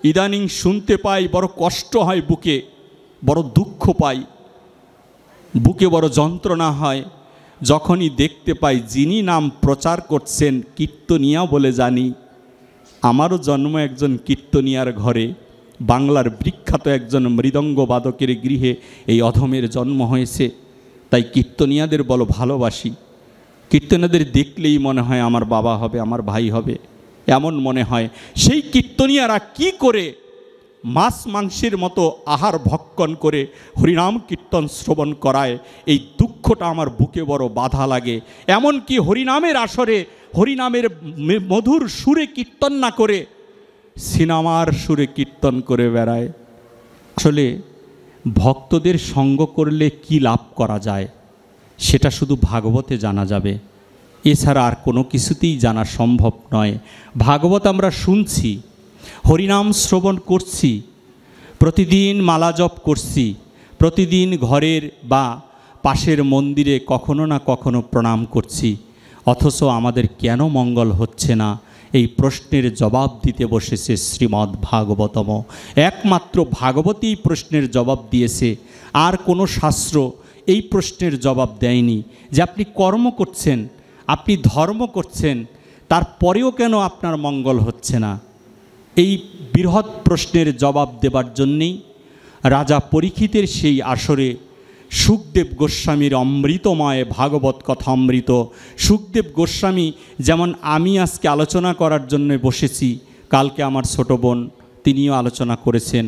ইদানিং শুনতে পাই, বড় কষ্ট হয়, বুকে বড় দুঃখ পাই, বুকে বড় যন্ত্রণা হয় যখনই দেখতে পাই যিনি নাম প্রচার করছেন কীর্তনিয়া বলে জানি। আমারও জন্ম একজন কীর্তনিয়ার ঘরে, বাংলার বিখ্যাত একজন মৃদঙ্গবাদকের গৃহে এই অধমের জন্ম হয়েছে। তাই কীর্তনিয়াদের বলো ভালোবাসি। কীর্তনিয়াদের দেখলেই মনে হয় আমার বাবা হবে, আমার ভাই হবে, এমন মনে হয়। সেই কীর্তনিয়ারা কি করে মাছ মাংসের মতো আহার ভক্ষণ করে হরিনাম কীর্তন শ্রবণ করায়, এই দুঃখটা আমার বুকে বড় বাধা লাগে। এমনকি হরিনামের আসরে হরিনামের মধুর সুরে কীর্তন না করে সিনেমার সুরে কীর্তন করে বেড়ায়। আসলে ভক্তদের সঙ্গ করলে কি লাভ করা যায় সেটা শুধু ভাগবতে জানা যাবে, এছাড়া আর কোনো কিছুতেই জানা সম্ভব নয়। ভাগবত আমরা শুনছি, হরিনাম শ্রবণ করছি, প্রতিদিন মালা জপ করছি, প্রতিদিন ঘরের বা পাশের মন্দিরে কখনো না কখনো প্রণাম করছি, অথচ আমাদের কেন মঙ্গল হচ্ছে না? এই প্রশ্নের জবাব দিতে বসেছে শ্রীমদ্ ভাগবতম। একমাত্র ভাগবতী প্রশ্নের জবাব দিয়েছে, আর কোনো শাস্ত্র এই প্রশ্নের জবাব দেয়নি। যে আপনি কর্ম করছেন, আপনি ধর্ম করছেন, তারপরেও কেন আপনার মঙ্গল হচ্ছে না? এই বৃহৎ প্রশ্নের জবাব দেবার জন্যেই রাজা পরীক্ষিতের সেই আসরে সুখদেব গোস্বামীর অমৃতময় ভাগবত কথামৃত, সুখদেব গোস্বামী যেমন আমি আজকে আলোচনা করার জন্য বসেছি, কালকে আমার ছোট বোন তিনিও আলোচনা করেছেন।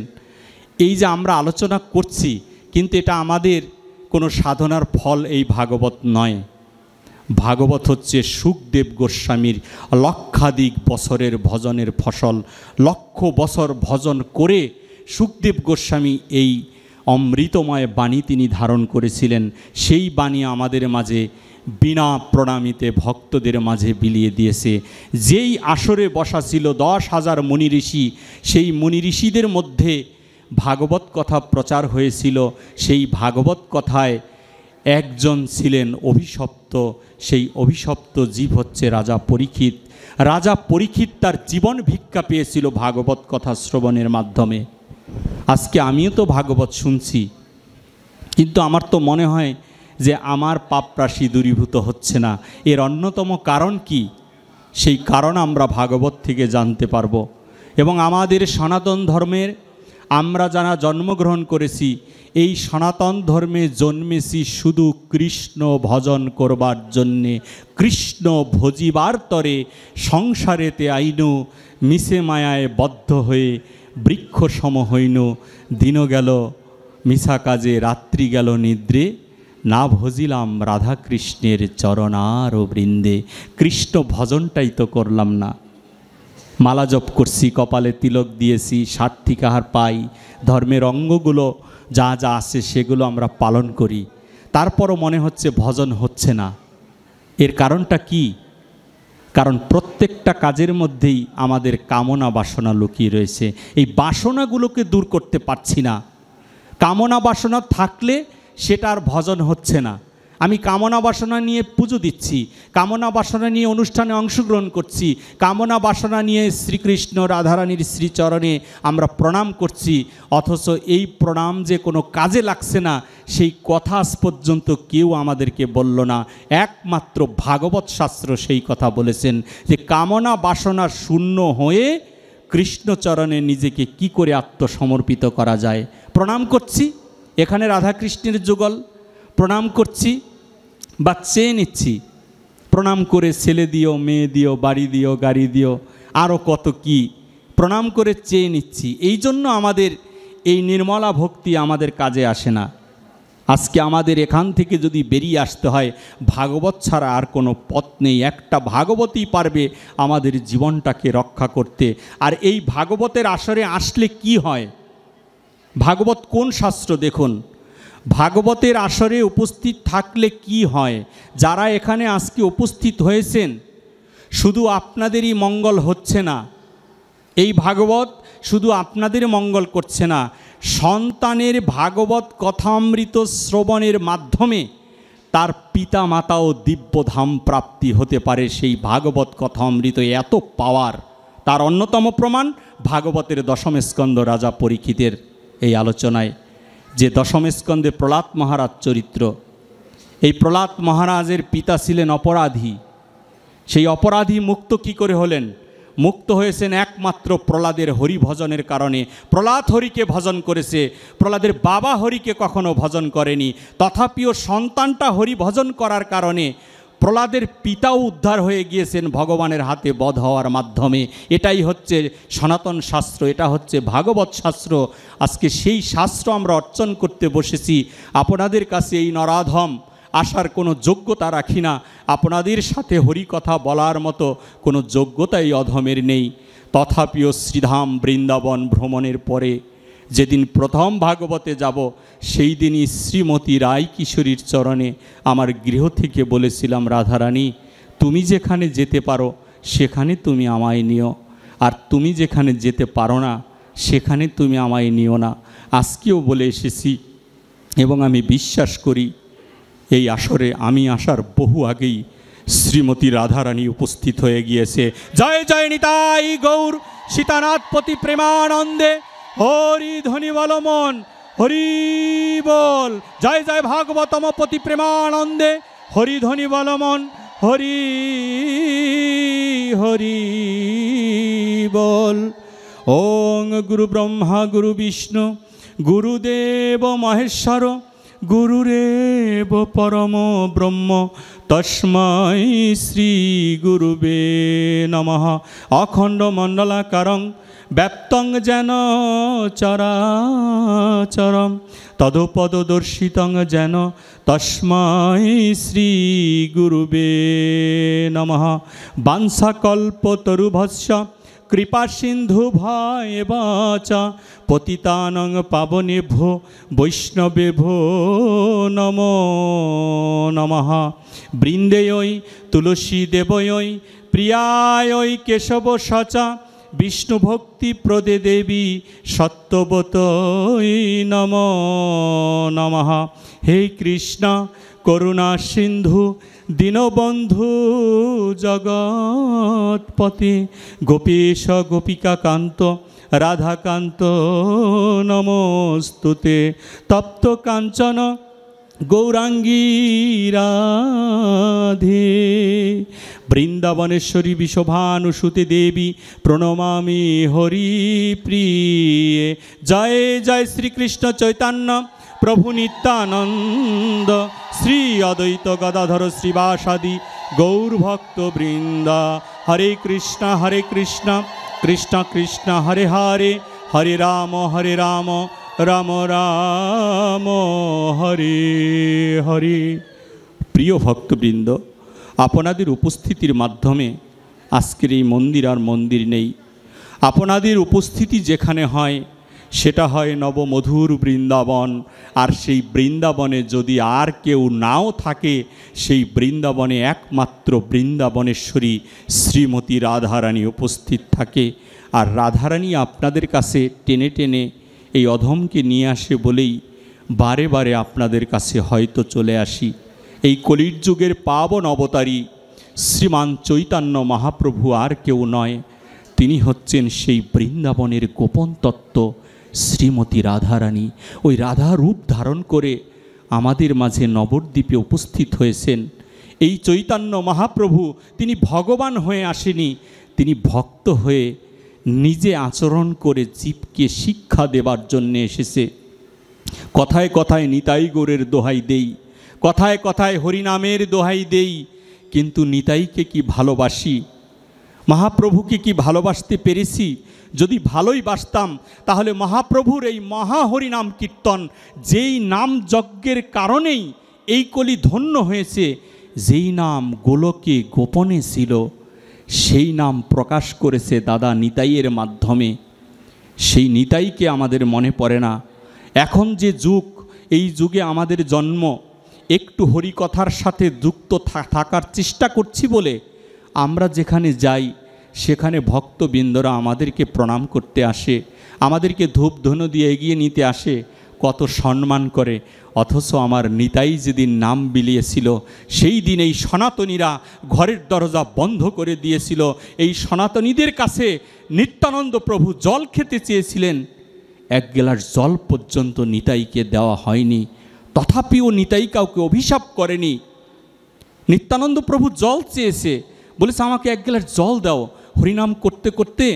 এই যে আমরা আলোচনা করছি, কিন্তু এটা আমাদের কোনো সাধনার ফল এই ভাগবত নয়। ভাগবত হচ্ছে সুখদেব গোস্বামীর লক্ষাধিক বছরের ভজনের ফসল। লক্ষ বছর ভজন করে সুখদেব গোস্বামী এই অমৃতময় বাণী তিনি ধারণ করেছিলেন। সেই বাণী আমাদের মাঝে বিনা প্রণামিতে ভক্তদের মাঝে বিলিয়ে দিয়েছে। যেই আসরে বসা ছিল 10,000 মুনি ঋষি, সেই মুনি ঋষিদের মধ্যে ভাগবত কথা প্রচার হয়েছিল। সেই ভাগবত কথায় একজন ছিলেন অভিশপ্ত, সেই অভিশপ্ত জীব হচ্ছে রাজা পরীক্ষিত। রাজা পরীক্ষিত তার জীবন ভিক্ষা পেয়েছিল ভাগবত কথা শ্রবণের মাধ্যমে। আজকে আমিও তো ভাগবত শুনছি, কিন্তু আমার তো মনে হয় যে আমার পাপ রাশি দূরীভূত হচ্ছে না। এর অন্যতম কারণ কি? সেই কারণ আমরা ভাগবত থেকে জানতে পারব। এবং আমাদের সনাতন ধর্মের আমরা যারা জন্মগ্রহণ করেছি, এই সনাতন ধর্মে জন্মেছি শুধু কৃষ্ণ ভজন করবার জন্যে। কৃষ্ণ ভজিবার তরে সংসারেতে আইনু, মিশে মায়ায় বদ্ধ হয়ে বৃক্ষ সম হইন। দিন গেল মিশা কাজে, রাত্রি গেল নিদ্রে, না ভজিলাম রাধা কৃষ্ণের চরণার বৃন্দে। কৃষ্ণ ভজনটাই তো করলাম না। মালা জপ করছি, কপালে তিলক দিয়েছি, সার্থিকাহার পাই, ধর্মের অঙ্গগুলো যা যা আছে সেগুলো আমরা পালন করি, তারপরও মনে হচ্ছে ভজন হচ্ছে না। এর কারণটা কি? কারণ প্রত্যেকটা কাজের মধ্যেই আমাদের কামনা বাসনা লুকিয়ে রয়েছে। এই বাসনাগুলোকে দূর করতে পারছি না। কামনা বাসনা থাকলে সেটা আর ভজন হচ্ছে না। আমি কামনা বাসনা নিয়ে পুজো দিচ্ছি, কামনা বাসনা নিয়ে অনুষ্ঠানে অংশগ্রহণ করছি, কামনা বাসনা নিয়ে শ্রীকৃষ্ণ রাধারানীর শ্রীচরণে আমরা প্রণাম করছি, অথচ এই প্রণাম যে কোনো কাজে লাগছে না সেই কথা আজ পর্যন্ত কেউ আমাদেরকে বলল না। একমাত্র ভাগবত শাস্ত্র সেই কথা বলেছেন যে কামনা বাসনা শূন্য হয়ে কৃষ্ণচরণে নিজেকে কি করে আত্মসমর্পিত করা যায়। প্রণাম করছি, এখানে রাধাকৃষ্ণের যুগল, প্রণাম করছি বা চেয়ে নিচ্ছি, প্রণাম করে ছেলে দিও, মেয়ে দিও, বাড়ি দিও, গাড়ি দিও, আরও কত কি প্রণাম করে চেয়ে নিচ্ছি। এই জন্য আমাদের এই নির্মলা ভক্তি আমাদের কাজে আসে না। আজকে আমাদের এখান থেকে যদি বেরিয়ে আসতে হয়, ভাগবত ছাড়া আর কোনো পথ নেই। একটা ভাগবতই পারবে আমাদের জীবনটাকে রক্ষা করতে। আর এই ভাগবতের আসরে আসলে কি হয়? ভাগবত কোন শাস্ত্র? দেখুন, ভাগবতের আসরে উপস্থিত থাকলে কি হয়? যারা এখানে আজকে উপস্থিত হয়েছেন, শুধু আপনাদেরই মঙ্গল হচ্ছে না। এই ভাগবত শুধু আপনাদের মঙ্গল করছে না, সন্তানের ভাগবত কথামৃত শ্রবণের মাধ্যমে তার পিতা মাতাও দিব্যধাম প্রাপ্তি হতে পারে। সেই ভাগবত কথামৃত এত পাওয়ার, তার অন্যতম প্রমাণ ভাগবতের দশম স্কন্ধ রাজা পরীক্ষিতের এই আলোচনায়, যে দশম স্কন্ধে প্রহ্লাদ মহারাজ চরিত্র। এই প্রহ্লাদ মহারাজের পিতা ছিলেন অপরাধী। সেই অপরাধী মুক্ত কি করে হলেন? মুক্ত হয়েছেন একমাত্র প্রহ্লাদের হরি ভজনের কারণে। প্রহ্লাদ হরিকে ভজন করেছে, প্রহ্লাদের বাবা হরিকে কখনো ভজন করেনি। তথাপিও সন্তানটা হরি ভজন করার কারণে প্রহ্লাদের পিতাও উদ্ধার হয়ে গিয়েছেন ভগবানের হাতে বধ হওয়ার মাধ্যমে। এটাই হচ্ছে সনাতন শাস্ত্র, এটা হচ্ছে ভাগবত শাস্ত্র। আজকে সেই শাস্ত্র আমরা অর্চন করতে বসেছি। আপনাদের কাছে এই নরাধম আসার কোনো যোগ্যতা রাখি না, আপনাদের সাথে হরি কথা বলার মতো কোনো যোগ্যতা এই অধমের নেই। তথাপিও শ্রীধাম বৃন্দাবন ভ্রমণের পরে যেদিন প্রথম ভাগবতে যাব, সেই দিনই শ্রীমতী রায় কিশোরীর চরণে আমার গৃহ থেকে বলেছিলাম, রাধারানী তুমি যেখানে যেতে পারো সেখানে তুমি আমায় নিও, আর তুমি যেখানে যেতে পারো না সেখানে তুমি আমায় নিও না। আজকেও বলে এসেছি এবং আমি বিশ্বাস করি এই আসরে আমি আসার বহু আগেই শ্রীমতী রাধারানী উপস্থিত হয়ে গিয়েছে। জয় জয় নিতাই গৌর সীতানাথপতি প্রেমানন্দে, হরি ধ্বনি বল মন, হরি বল। জয় জয় ভাগবতমপতি প্রেমানন্দে, হরি ধ্বনি বল মন, হরি হরি বল। ওং গুরু ব্রহ্মা গুরু বিষ্ণু গুরুদেব মহেশ্বর, গুরুরেব পরম ব্রহ্ম তস্मै শ্রী গুরুবে নমঃ। অখণ্ড মণ্ডলাকারং ব্যাপ্তং যেন চরাচরম তদপদদর্শিতং যেন তস্मै শ্রী গুরুবে নমঃ। বাঞ্ছাকল্পতরুভস্য কৃপা সিন্ধু ভয়েব চ পতিতানং পাবনেভ্যো বৈষ্ণবেভ্যো নমো নমঃ। বৃন্দেয়ৈ তুলসী দেবয়ৈ প্রিয়ায়ৈ কেশব সচা বিষ্ণুভক্তি প্রদে দেবী সত্যবতৈ নমো নমঃ। হে কৃষ্ণ করুণা সিন্ধু দীনবন্ধু জগৎপতি গোপীশ গোপিকাকান্ত রাধাকান্ত নমস্তুতে। তপ্ত কাঞ্চন গৌরাঙ্গী রাধে বৃন্দাবনেশ্বরী বিশোভানুসুতে দেবী প্রণমামি হরিপ্রিয়ে। জয় জয় শ্রীকৃষ্ণ চৈতন্য প্রভু নিত্যানন্দ, শ্রী অদ্বৈত গদাধর শ্রীবাসাদি গৌরভক্ত বৃন্দা। হরে কৃষ্ণ কৃষ্ণ কৃষ্ণ হরে হরে, হরে রাম রাম রাম হরে হরে। প্রিয় ভক্তবৃন্দ, আপনাদের উপস্থিতির মাধ্যমে আজকের এই মন্দির আর মন্দির নেই। আপনাদের উপস্থিতি যেখানে হয় সেটা হয় নবমধুর বৃন্দাবন। আর সেই বৃন্দাবনে যদি আর কেউ নাও থাকে, সেই বৃন্দাবনে একমাত্র বৃন্দাবনেশ্বরী শ্রীমতী রাধারানী উপস্থিত থাকে। আর রাধারানী আপনাদের কাছে টেনে টেনে এই অধমকে নিয়ে আসে বলেই বারে বারে আপনাদের কাছে হয়তো চলে আসি। এই কলির যুগের পাবন অবতারী শ্রীমান চৈতন্য মহাপ্রভু আর কেউ নয়, তিনি হচ্ছেন সেই বৃন্দাবনের গোপন তত্ত্ব শ্রীমতী রাধারানী। ওই রাধা রূপ ধারণ করে আমাদের মাঝে নবদ্বীপে উপস্থিত হয়েছেন। এই চৈতন্য মহাপ্রভু তিনি ভগবান হয়ে আসেনি, তিনি ভক্ত হয়ে নিজে আচরণ করে জীবকে শিক্ষা দেবার জন্যে এসেছে। কথায় কথায় নিতাই গৌরের দোহাই দেই, কথায় কথায় হরিনামের দোহাই দেই, কিন্তু নিতাইকে কি ভালোবাসি? মহাপ্রভুকে কি ভালোবাসতে পেরেছি? যদি ভালোই বাসতাম তাহলে মহাপ্রভুর এই মহাহরিনাম কীর্তন, যেই নাম যজ্ঞের কারণেই এই কলি ধন্য হয়েছে, যেই নাম গোলকে গোপনে ছিল, সেই নাম প্রকাশ করেছে দাদা নিতাইয়ের মাধ্যমে। সেই নিতাইকে আমাদের মনে পড়ে না। এখন যে যুগ, এই যুগে আমাদের জন্ম, একটু হরিকথার সাথে যুক্ত থাকার চেষ্টা করছি বলে আমরা যেখানে যাই সেখানে ভক্তবৃন্দরা আমাদেরকে প্রণাম করতে আসে, আমাদেরকে ধূপ ধুনো দিয়ে এগিয়ে নিতে আসে। কত সম্মান করে, অথচ আমার নিতাই যেদিন নাম বিলিয়েছিল সেই দিন এই সনাতনীরা ঘরের দরজা বন্ধ করে দিয়েছিল। এই সনাতনীদের কাছে নিত্যানন্দ প্রভু জল খেতে চেয়েছিলেন, এক গ্লাস জল পর্যন্ত নিতাইকে দেওয়া হয়নি। তথাপিও নিতাই কাউকে অভিশাপ করেনি। নিত্যানন্দ প্রভু জল চেয়েছে, বলেছে আমাকে এক গ্লাস জল দাও, হরিনাম করতে করতে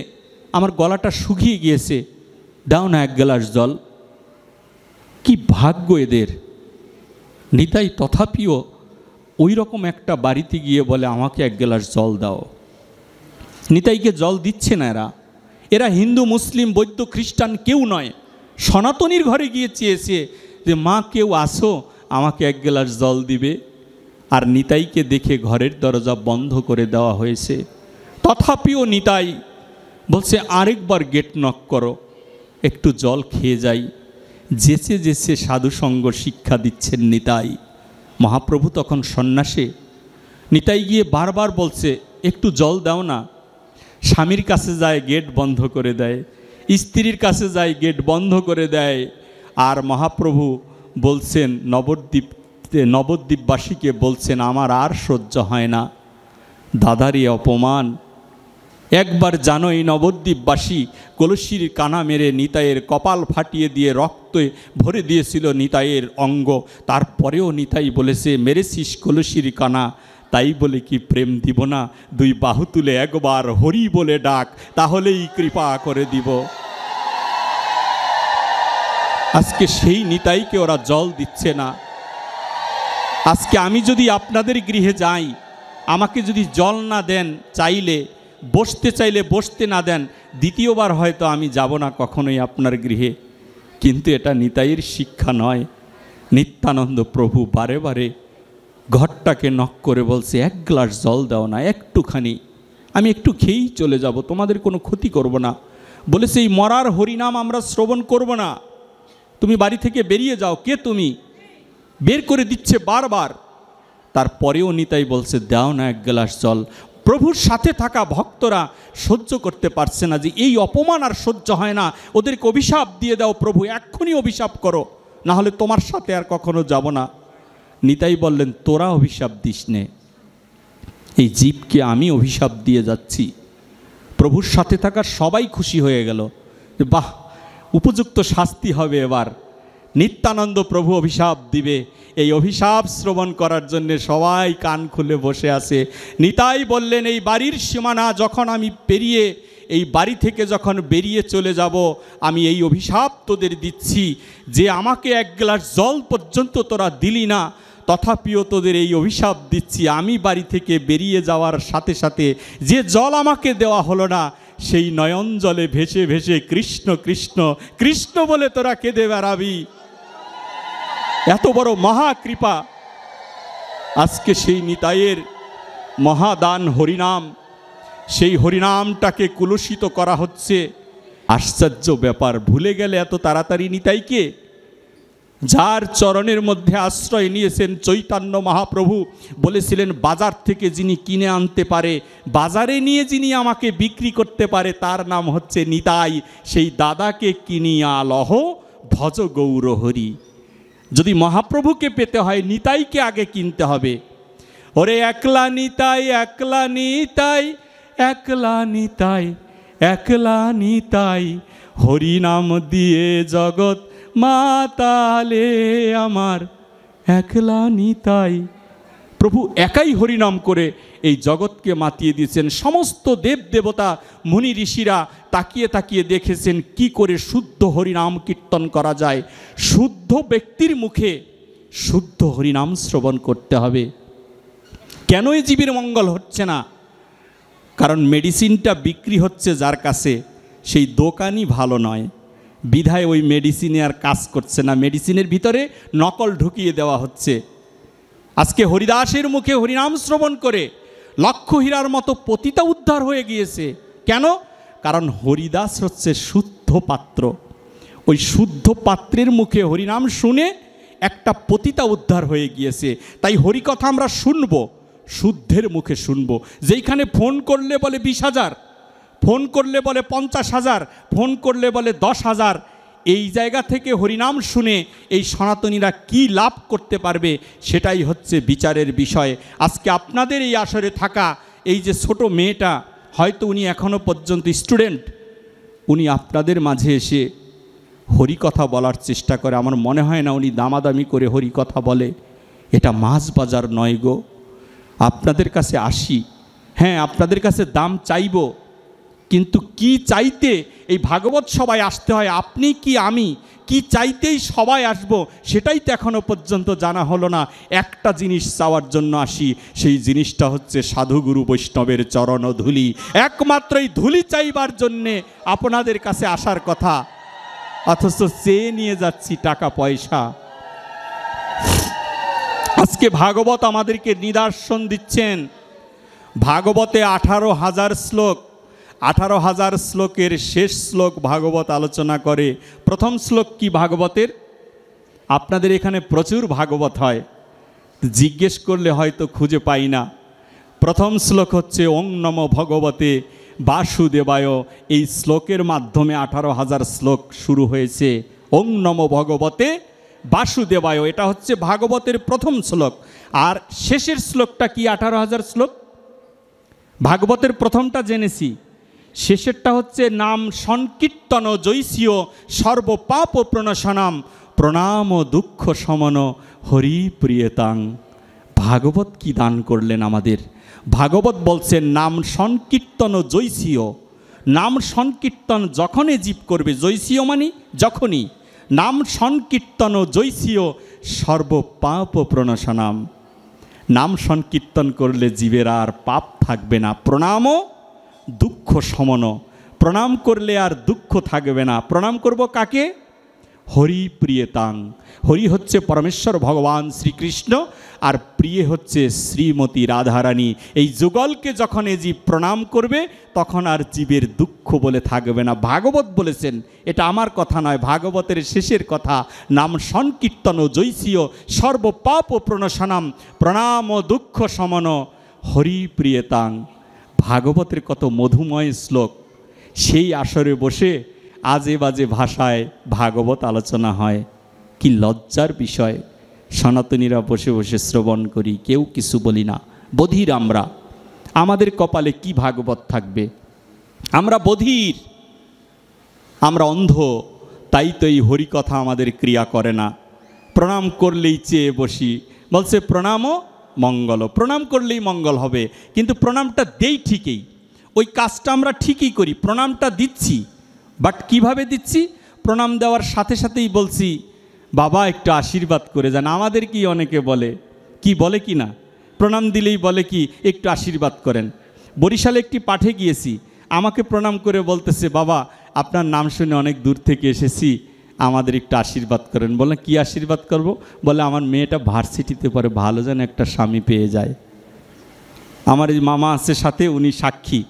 আমার গলাটা শুকিয়ে গিয়েছে, দাও না এক গ্লাস জল। কি ভাগ্য এদের! নিতাই তথাপিও ওই রকম একটা বাড়িতে গিয়ে বলে আমাকে এক গ্লাস জল দাও। নিতাইকে জল দিচ্ছে না এরা। এরা হিন্দু, মুসলিম, বৌদ্ধ, খ্রিস্টান কেউ নয়, সনাতনীর ঘরে গিয়ে চেয়েছে যে মা কেউ আসো, আমাকে এক গ্লাস জল দিবে। আর নিতাইকে দেখে ঘরের দরজা বন্ধ করে দেওয়া হয়েছে। তথাপিও নিতাই বলছে আরেকবার গেট নক করো, একটু জল খেয়ে যাই। যেচে যেচে সাধুসঙ্গ শিক্ষা দিচ্ছেন নিতাই। মহাপ্রভু তখন সন্ন্যাসে। নিতাই গিয়ে বারবার বলছে একটু জল দাও না। স্বামীর কাছে যায়, গেট বন্ধ করে দেয়। স্ত্রীর কাছে যায়, গেট বন্ধ করে দেয়। আর মহাপ্রভু বলছেন নবদ্বীপবাসীকে বলছেন আমার আর সহ্য হয় না, দাদারই অপমান। একবার জানো এই নবদ্বীপবাসী কলসির কানা মেরে নিতাইয়ের কপাল ফাটিয়ে দিয়ে রক্তে ভরে দিয়েছিল নিতাইয়ের অঙ্গ। তারপরেও নিতাই বলেছে মেরেছিস কলসির কানা, তাই বলে কি প্রেম দিব না? দুই বাহু তুলে একবার হরি বলে ডাক, তাহলেই কৃপা করে দিব। আজকে সেই নিতাইকে ওরা জল দিচ্ছে না। আজকে আমি যদি আপনাদের গৃহে যাই, আমাকে যদি জল না দেন, চাইলে বসতে চাইলে বসতে না দেন, দ্বিতীয়বার হয়তো আমি যাব না কখনোই আপনার গৃহে। কিন্তু এটা নিতাইয়ের শিক্ষা নয়। নিত্যানন্দ প্রভু বারে বারে ঘরটাকে নক করে বলছে এক গ্লাস জল দাও না, একটুখানি, আমি একটু খেয়েই চলে যাব, তোমাদের কোনো ক্ষতি করব না। বলেছে এই মরার হরিনাম আমরা শ্রবণ করব না, তুমি বাড়ি থেকে বেরিয়ে যাও। কে তুমি? বের করে দিচ্ছে বারবার। তারপরেও নিতাই বলছে দাও না এক গ্লাস জল। প্রভুর সাথে থাকা ভক্তরা সহ্য করতে পারছে না যে এই অপমান আর সহ্য হয় না, ওদেরকে অভিশাপ দিয়ে দাও প্রভু, এক্ষুনি অভিশাপ করো, না হলে তোমার সাথে আর কখনো যাব না। নিতাই বললেন তোরা অভিশাপ দিস নে, এই জীবকে আমি অভিশাপ দিয়ে যাচ্ছি। প্রভুর সাথে থাকা সবাই খুশি হয়ে গেল যে বাহ, উপযুক্ত শাস্তি হবে এবার। নিত্যানন্দ প্রভু অভিশাপ দিবে, এই অভিশাপ শ্রবণ করার জন্য সবাই কান খুলে বসে আছে। নিতাই বললেন এই বাড়ির সীমানা যখন আমি পেরিয়ে, এই বাড়ি থেকে যখন বেরিয়ে চলে যাব, আমি এই অভিশাপ তোদের দিচ্ছি যে আমাকে এক গ্লাস জল পর্যন্ত তোরা দিলি না, তথাপিও তোদের এই অভিশাপ দিচ্ছি, আমি বাড়ি থেকে বেরিয়ে যাওয়ার সাথে সাথে যে জল আমাকে দেওয়া হলো না, সেই নয়ন জলে ভেসে ভেসে কৃষ্ণ কৃষ্ণ কৃষ্ণ বলে তোরা কেঁদে বেড়াবি। এত বড় মহাকৃপা। আজকে সেই নিতাইয়ের মহাদান হরিনাম, সেই হরিনামটাকে কুলুষিত করা হচ্ছে। আশ্চর্য ব্যাপার, ভুলে গেলে এত তাড়াতাড়ি নিতাইকে। যার চরণের মধ্যে আশ্রয় নিয়েছেন চৈতন্য মহাপ্রভু, বলেছিলেন বাজার থেকে যিনি কিনে আনতে পারে, বাজারে নিয়ে যিনি আমাকে বিক্রি করতে পারে, তার নাম হচ্ছে নিতাই। সেই দাদাকে কিনিয়া লহ ভজ গৌর হরি। যদি মহাপ্রভুকে পেতে হয় নিতাইকে আগে কিনতে হবে। ওরে একলা নিতাই, একলা নিতাই, একলা নিতাই, একলা নিতাই, হরিনাম দিয়ে জগৎ মাতালে আমার একলা নিতাই। প্রভু একাই হরিনাম করে এই জগৎকে মাতিয়ে দিয়েছেন। সমস্ত দেব দেবতা মুনি ঋষিরা তাকিয়ে তাকিয়ে দেখেছেন কি করে শুদ্ধ হরিনাম কীর্তন করা যায়। শুদ্ধ ব্যক্তির মুখে শুদ্ধ হরিনাম শ্রবণ করতে হবে। কেন এই জীবের মঙ্গল হচ্ছে না? কারণ মেডিসিনটা বিক্রি হচ্ছে যার কাছে, সেই দোকানই ভালো নয়, বিধায় ওই মেডিসিনে আর কাজ করছে না, মেডিসিনের ভিতরে নকল ঢুকিয়ে দেওয়া হচ্ছে। আজকে হরিদাসের মুখে হরিনাম শ্রবণ করে লক্ষ হীরার মতো পতিতা উদ্ধার হয়ে গিয়েছে। কেন? কারণ হরিদাস হচ্ছে শুদ্ধ পাত্র। ওই শুদ্ধ পাত্রের মুখে হরিনাম শুনে একটা পতিতা উদ্ধার হয়ে গিয়েছে। তাই হরিকথা আমরা শুনব, শুদ্ধের মুখে শুনব। যেইখানে ফোন করলে বলে 20,000, ফোন করলে বলে 50,000, ফোন করলে বলে 10,000, এই জায়গা থেকে হরিনাম শুনে এই সনাতনীরা কি লাভ করতে পারবে সেটাই হচ্ছে বিচারের বিষয়। আজকে আপনাদের এই আসরে থাকা এই যে ছোট মেয়েটা, হয়তো উনি এখনও পর্যন্ত স্টুডেন্ট, উনি আপনাদের মাঝে এসে হরিকথা বলার চেষ্টা করে। আমার মনে হয় না উনি দামাদামি করে হরিকথা বলে। এটা মাছ বাজার নয় গো। আপনাদের কাছে আসি, হ্যাঁ আপনাদের কাছে দাম চাইব, কিন্তু কি চাইতে এই ভাগবত সবাই আসতে হয়? আপনি কি আমি কি চাইতেই সবাই আসব সেটাই তো এখনও পর্যন্ত জানা হলো না। একটা জিনিস চাওয়ার জন্য আসি, সেই জিনিসটা হচ্ছে সাধুগুরু বৈষ্ণবের চরণ ধুলি। একমাত্র এই ধুলি চাইবার জন্যে আপনাদের কাছে আসার কথা, অথচ চেয়ে নিয়ে যাচ্ছি টাকা পয়সা। আজকে ভাগবত আমাদেরকে নিদর্শন দিচ্ছেন। ভাগবতে 18,000 শ্লোক, 18,000 শ্লোকের শেষ শ্লোক ভাগবত আলোচনা করে। প্রথম শ্লোক কি ভাগবতের? আপনাদের এখানে প্রচুর ভাগবত হয়, জিজ্ঞেস করলে হয়তো খুঁজে পাই না। প্রথম শ্লোক হচ্ছে ওং নমো ভগবতে বাসুদেবায়। এই শ্লোকের মাধ্যমে 18,000 শ্লোক শুরু হয়েছে। ওং নমো ভগবতে বাসুদেবায়, এটা হচ্ছে ভাগবতের প্রথম শ্লোক। আর শেষের শ্লোকটা কি? 18,000 শ্লোক। ভাগবতের প্রথমটা জেনেছি, শেষেরটা হচ্ছে নাম সংকীর্তন জৈসীয় সর্বপাপ প্রণশনাম প্রণাম দুঃখ সমন হরি প্রিয়তাং। ভাগবত কি দান করলেন আমাদের? ভাগবত বলছেন নাম সংকীর্তন জৈসীয়। নাম সংকীর্তন যখনই জীব করবে, জৈসীয় মানে যখনই, নাম সংকীর্তন জৈসীয় সর্বপাপ প্রণশনাম। নাম সংকীর্তন করলে জীবের আর পাপ থাকবে না। প্রণাম দুঃখ সমন, প্রণাম করলে আর দুঃখ থাকবে না। প্রণাম করব কাকে? হরি প্রিয়তাং। হরি হচ্ছে পরমেশ্বর ভগবান শ্রীকৃষ্ণ, আর প্রিয় হচ্ছে শ্রীমতী রাধারানী। এই যুগলকে যখন এ জীব প্রণাম করবে তখন আর জীবের দুঃখ বলে থাকবে না। ভাগবত বলেছেন, এটা আমার কথা নয়, ভাগবতের শেষের কথা। নাম সংকীর্তন জৈসীয় সর্বপাপ প্রণশনাম প্রণাম দুঃখ সমন হরি প্রিয়তাং। ভাগবতের কত মধুময় শ্লোক। সেই আসরে বসে আজে বাজে ভাষায় ভাগবত আলোচনা হয়। কি লজ্জার বিষয়! সনাতনীরা বসে বসে শ্রবণ করি, কেউ কিছু বলি না। বধির আমরা, আমাদের কপালে কি ভাগবত থাকবে? আমরা বধির, আমরা অন্ধ, তাই তো এই হরিকথা আমাদের ক্রিয়া করে না। প্রণাম করলেই চেয়ে বসি, বলছে প্রণামও মঙ্গল, প্রণাম করলেই মঙ্গল হবে। কিন্তু প্রণামটা দেই ঠিকই, ওই কাজটা আমরা ঠিকই করি, প্রণামটা দিচ্ছি, বাট কিভাবে দিচ্ছি? প্রণাম দেওয়ার সাথে সাথেই বলছি বাবা একটু আশীর্বাদ করে যান। আমাদের কি অনেকে বলে, কি বলে কি না, প্রণাম দিলেই বলে কি একটু আশীর্বাদ করেন। বরিশালে একটি পাঠে গিয়েছি, আমাকে প্রণাম করে বলতেছে বাবা আপনার নাম শুনে অনেক দূর থেকে এসেছি, আমাদের একটু আশীর্বাদ করেন। বলে কি আশীর্বাদ করব? বলে আমার মেয়েটা ভার্সিটিতে পড়ে, ভালো যেন একটা স্বামী পেয়ে যায়। আমার এই মামা আছে সাথে, উনি সাক্ষী,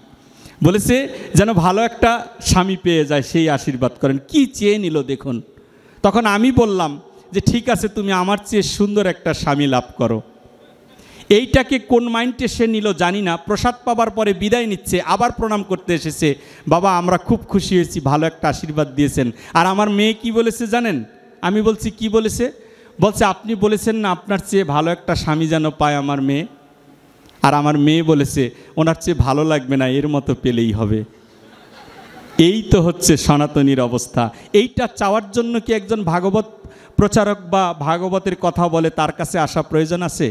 বলেছে যেন ভালো একটা স্বামী পেয়ে যায়, সেই আশীর্বাদ করেন। কি চেয়ে নিল দেখুন। তখন আমি বললাম যে ঠিক আছে, তুমি আমার চেয়ে সুন্দর একটা স্বামী লাভ করো। এইটাকে কোন মাইন্ডে সে নিল জানি না। প্রসাদ পাবার পরে বিদায় নিচ্ছে, আবার প্রণাম করতে এসেছে, বাবা আমরা খুব খুশি হয়েছি, ভালো একটা আশীর্বাদ দিয়েছেন। আর আমার মেয়ে কি বলেছে জানেন? আমি বলছি কি বলেছে? বলছে আপনি বলেছেন না আপনার চেয়ে ভালো একটা স্বামী যেন পায় আমার মেয়ে। আর আমার মেয়ে বলেছে ওনার চেয়ে ভালো লাগবে না, এর মতো পেলেই হবে। এই তো হচ্ছে সনাতনীর অবস্থা। এইটা চাওয়ার জন্য কি একজন ভাগবত প্রচারক বা ভাগবতের কথা বলে তার কাছে আসা প্রয়োজন আছে?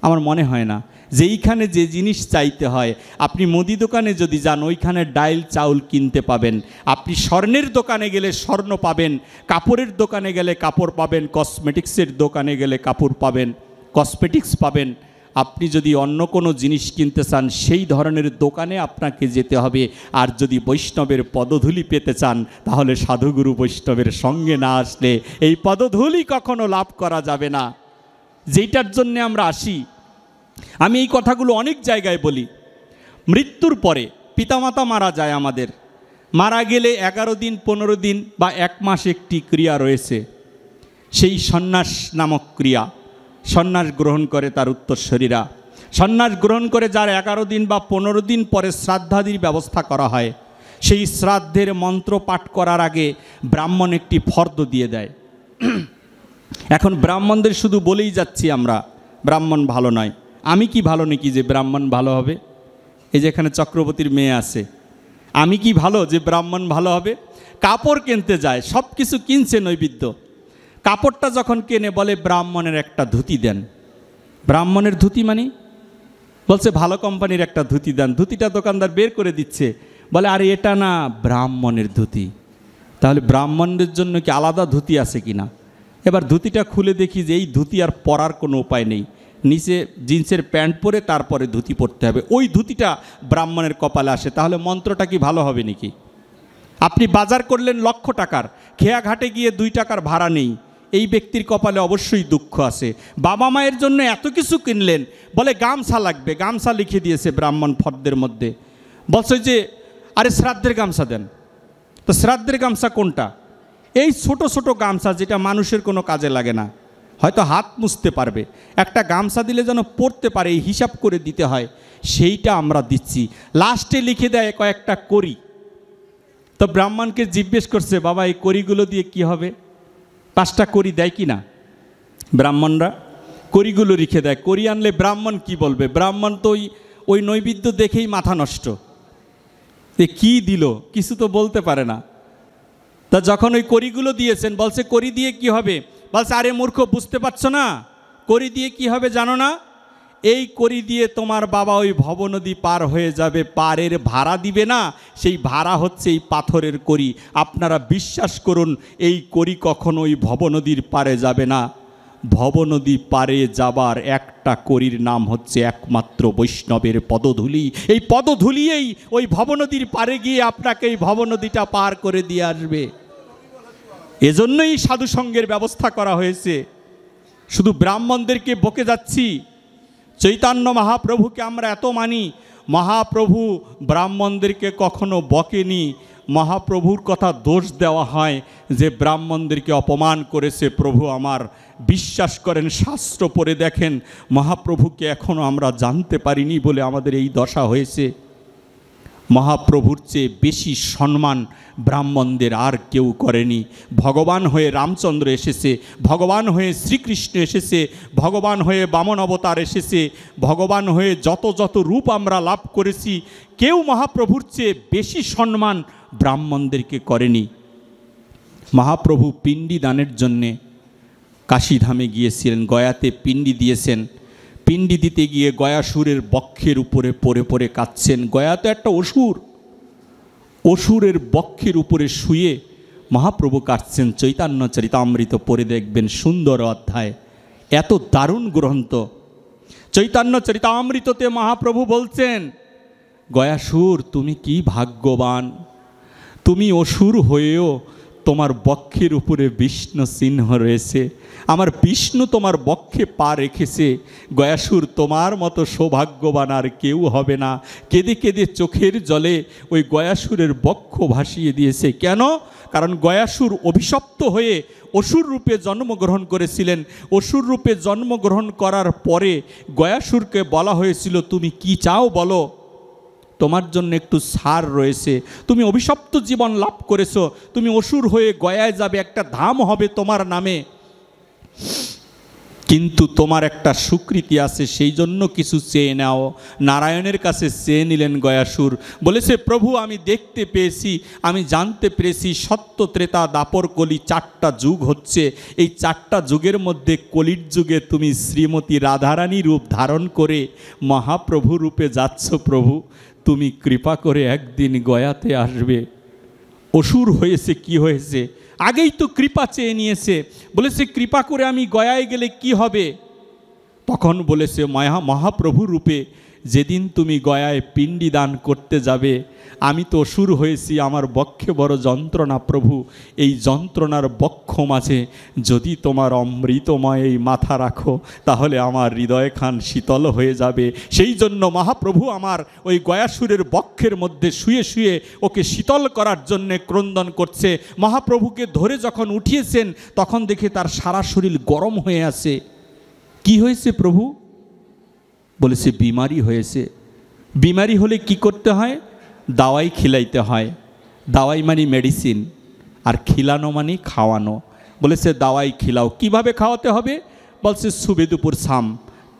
আমার মনে হয় না। যেইখানে যে জিনিস চাইতে হয়, আপনি মুদি দোকানে যদি যান ওইখানে ডাইল চাউল কিনতে পাবেন, আপনি স্বর্ণের দোকানে গেলে স্বর্ণ পাবেন, কাপড়ের দোকানে গেলে কাপড় পাবেন, কসমেটিক্সের দোকানে গেলে কাপড় পাবেন, কসমেটিক্স পাবেন। আপনি যদি অন্য কোনো জিনিস কিনতে চান সেই ধরনের দোকানে আপনাকে যেতে হবে। আর যদি বৈষ্ণবের পদধূলি পেতে চান তাহলে সাধুগুরু বৈষ্ণবের সঙ্গে না আসলে এই পদধূলি কখনো লাভ করা যাবে না। যেইটার জন্যে আমরা আসি, আমি এই কথাগুলো অনেক জায়গায় বলি। মৃত্যুর পরে পিতামাতা মারা যায় আমাদের, মারা গেলে 11 দিন 15 দিন বা 1 মাস একটি ক্রিয়া রয়েছে, সেই সন্ন্যাস নামক ক্রিয়া। সন্ন্যাস গ্রহণ করে তার উত্তরসূরিরা, সন্ন্যাস গ্রহণ করে যার 11 দিন বা 15 দিন পরে শ্রাদ্ধাদির ব্যবস্থা করা হয়, সেই শ্রাদ্ধের মন্ত্র পাঠ করার আগে ব্রাহ্মণ একটি ফর্দ দিয়ে দেয়। এখন ব্রাহ্মণদের শুধু বলেই যাচ্ছি আমরা ব্রাহ্মণ ভালো নয়। আমি কি ভালো নাকি যে ব্রাহ্মণ ভালো হবে? এই যে এখানে চক্রবর্তীর মেয়ে আছে, আমি কি ভালো যে ব্রাহ্মণ ভালো হবে? কাপড় কিনতে যায়, সব কিছু কিনছে নৈবেদ্য, কাপড়টা যখন কেনে বলে ব্রাহ্মণের একটা ধুতি দেন। ব্রাহ্মণের ধুতি মানে বলছে ভালো কোম্পানির একটা ধুতি দেন। ধুতিটা দোকানদার বের করে দিচ্ছে, বলে আরে এটা না, ব্রাহ্মণের ধুতি। তাহলে ব্রাহ্মণদের জন্য কি আলাদা ধুতি আছে কি না? এবার ধুতিটা খুলে দেখি যে এই ধুতি আর পরার কোনো উপায় নেই, নিচে জিন্সের প্যান্ট পরে তারপরে ধুতি পরতে হবে, ওই ধুতিটা ব্রাহ্মণের কপালে আসে। তাহলে মন্ত্রটা কি ভালো হবে নাকি? আপনি বাজার করলেন লক্ষ টাকার, খেয়াঘাটে গিয়ে 2 টাকার ভাড়া নেই, এই ব্যক্তির কপালে অবশ্যই দুঃখ আছে। বাবা মায়ের জন্য এত কিছু কিনলেন, বলে গামছা লাগবে, গামছা লিখে দিয়েছে ব্রাহ্মণ ফর্দের মধ্যে, বলছে যে আরে শ্রাদ্ধের গামছা দেন। তো শ্রাদ্ধের গামছা কোনটা? এই ছোট ছোট গামছা যেটা মানুষের কোনো কাজে লাগে না, হয়তো হাত মুছতে পারবে, একটা গামছা দিলে যেন পড়তে পারে এই হিসাব করে দিতে হয়, সেইটা আমরা দিচ্ছি। লাস্টে লিখে দেয় কয়েকটা করি। তো ব্রাহ্মণকে জিজ্ঞেস করছে, বাবা এই করিগুলো দিয়ে কি হবে? 5টা করি দেয় কি না? ব্রাহ্মণরা করিগুলো লিখে দেয়। করি আনলে ব্রাহ্মণ কি বলবে? ব্রাহ্মণ তো ওই নৈবেদ্য দেখেই মাথা নষ্ট, কি দিল কিছু তো বলতে পারে না। তা যখন ওই করিগুলো দিয়েছেন, বলছে করি দিয়ে কি হবে? বলছে আরে মূর্খ, বুঝতে পারছো না করি দিয়ে কি হবে জানো না? এই করি দিয়ে তোমার বাবা ওই ভবনদী পার হয়ে যাবে, পারের ভাড়া দিবে না, সেই ভাড়া হচ্ছে এই পাথরের করি। আপনারা বিশ্বাস করুন, এই করি কখনো ওই ভবনদীর পারে যাবে না। ভবনদী পারে যাবার একটা করির নাম হচ্ছে একমাত্র বৈষ্ণবের পদধূলি। এই পদধূলিয়েই ওই ভবনদীর পারে গিয়ে আপনাকে এই ভবনদীটা পার করে দিয়ে আসবে। এজন্যই সাধু সঙ্গের ব্যবস্থা করা হয়েছে। শুধু ব্রাহ্মণদেরকে বকে যাচ্ছি, চৈতন্য মহাপ্রভুকে আমরা এত মানি, মহাপ্রভু ব্রাহ্মণদেরকে কখনো বকেনি। মহাপ্রভুর কথা দোষ দেওয়া হয় যে ব্রাহ্মণদেরকে অপমান করেছে প্রভু আমার। বিশ্বাস করেন, শাস্ত্র পড়ে দেখেন, মহাপ্রভুকে এখনও আমরা জানতে পারিনি বলে আমাদের এই দশা হয়েছে। মহাপ্রভুর চেয়ে বেশি সম্মান ব্রাহ্মণদের আর কেউ করেনি। ভগবান হয়ে রামচন্দ্র এসেছে, ভগবান হয়ে শ্রীকৃষ্ণ এসেছে, ভগবান হয়ে বামন অবতার এসেছে, ভগবান হয়ে যত যত রূপ আমরা লাভ করেছি, কেউ মহাপ্রভুর চেয়ে বেশি সম্মান ব্রাহ্মণদেরকে করেনি। মহাপ্রভু পিণ্ডি দানের জন্যে কাশীধামে গিয়েছিলেন, গয়াতে পিণ্ডি দিয়েছেন। পিণ্ডি দিতে গিয়ে গয়াসুরের বক্ষের উপরে পড়ে পড়ে কাঁদছেন। গয়া তো একটা অসুর, অসুরের বক্ষের উপরে শুয়ে মহাপ্রভু কাঁদছেন। চৈতন্য চরিতামৃত পড়ে দেখবেন, সুন্দর অধ্যায়, এত দারুণ গ্রন্থ। চৈতন্য চরিতামৃততে মহাপ্রভু বলছেন, গয়াসুর তুমি কি ভাগ্যবান, তুমি অসুর হয়েও তোমার বক্ষের উপরে বিষ্ণু চিহ্ন রয়েছে, আমার বিষ্ণু তোমার বক্ষে পা রেখেছে। গয়াসুর তোমার মতো সৌভাগ্যবান আর কেউ হবে না। কেঁদে কেঁদে চোখের জলে ওই গয়াসুরের বক্ষ ভাসিয়ে দিয়েছে। কেন? কারণ গয়াসুর অভিশপ্ত হয়ে অসুর রূপে জন্মগ্রহণ করেছিলেন। অসুর রূপে জন্মগ্রহণ করার পরে গয়াসুরকে বলা হয়েছিল, তুমি কি চাও বলো, তোমার জন্য একটু ছাড় রয়েছে। তুমি অভিশপ্ত জীবন লাভ করেছো, তুমি অসুর হয়ে গয়ায় যাবে, একটা ধাম হবে তোমার নামে, কিন্তু তোমার একটা স্বীকৃতি আছে, সেই জন্য কিছু চেয়ে নাও। নারায়ণের কাছে চেয়ে নিলেন গয়াসুর। বলেছে, প্রভু আমি দেখতে পেয়েছি, আমি জানতে পেরেছি সত্য ত্রেতা দাপর কলি 4টা যুগ হচ্ছে। এই 4টা যুগের মধ্যে কলির যুগে তুমি শ্রীমতী রাধারানী রূপ ধারণ করে মহাপ্রভু রূপে যাচ্ছ। প্রভু তুমি কৃপা করে একদিন গয়াতে আসবে। অসুর হয়েছে, কি হয়েছে, আগেই তো কৃপা চেয়ে নিয়েছে। বলেছে, কৃপা করে আমি গয়ায় গেলে কি হবে? তখন বলেছে, মহাপ্রভু রূপে যেদিন তুমি গয়ায় পিণ্ডি দান করতে যাবে, আমি তো অসুর হয়েছি, আমার বক্ষে বড় যন্ত্রণা প্রভু, এই যন্ত্রণার বক্ষ মাঝে যদি তোমার অমৃতময় এই মাথা রাখো, তাহলে আমার হৃদয়খান শীতল হয়ে যাবে। সেই জন্য মহাপ্রভু আমার ওই গয়াসুরের বক্ষের মধ্যে শুয়ে শুয়ে ওকে শীতল করার জন্যে ক্রন্দন করছে। মহাপ্রভুকে ধরে যখন উঠিয়েছেন, তখন দেখে তার সারা শরীর গরম হয়ে আছে। কি হয়েছে প্রভু? বলেছে, বিমারি হয়েছে। বিমারি হলে কি করতে হয়? দাওয়াই খিলাইতে হয়। দাওয়াই মানে মেডিসিন, আর খিলানো মানে খাওয়ানো। বলেছে দাওয়াই খিলাও। কিভাবে খাওয়াতে হবে? বলছে সুবে দুপুর শাম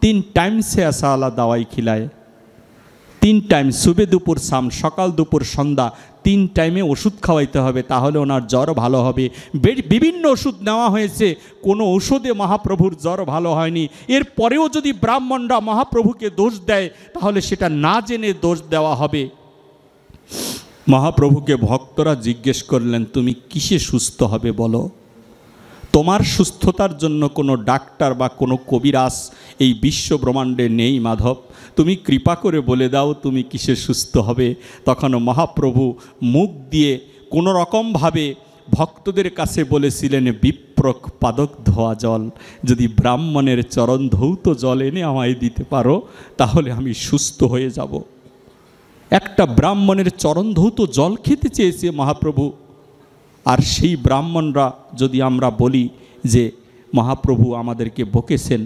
3 টাইম সে আসা আলা দাওয়াই খিলায়। 3 টাইম, সুবে দুপুর শাম, সকাল দুপুর সন্ধ্যা 3 টাইমে ওষুধ খাওয়াইতে হবে, তাহলে ওনার জ্বর ভালো হবে। বিভিন্ন ওষুধ নেওয়া হয়েছে, কোনো ঔষধে মহাপ্রভুর জ্বর ভালো হয়নি। এরপরেও যদি ব্রাহ্মণরা মহাপ্রভুকে দোষ দেয়, তাহলে সেটা না জেনে দোষ দেওয়া হবে। মহাপ্রভুকে ভক্তরা জিজ্ঞেস করলেন, তুমি কিসে সুস্থ হবে বলো? তোমার সুস্থতার জন্য কোনো ডাক্তার বা কোনো কবিরাজ এই বিশ্ব ব্রহ্মাণ্ডে নেই মাধব, তুমি কৃপা করে বলে দাও তুমি কিসে সুস্থ হবে। তখন মহাপ্রভু মুখ দিয়ে কোনো রকমভাবে ভক্তদের কাছে বলেছিলেন, বিপ্রক পাদক ধোয়া জল, যদি ব্রাহ্মণের চরণ ধৌত জল এনে আমায় দিতে পারো তাহলে আমি সুস্থ হয়ে যাব। একটা ব্রাহ্মণের চরণ ধৌত জল খেতে চেয়েছে মহাপ্রভু। আর সেই ব্রাহ্মণরা যদি আমরা বলি যে মহাপ্রভু আমাদেরকে বকেছেন,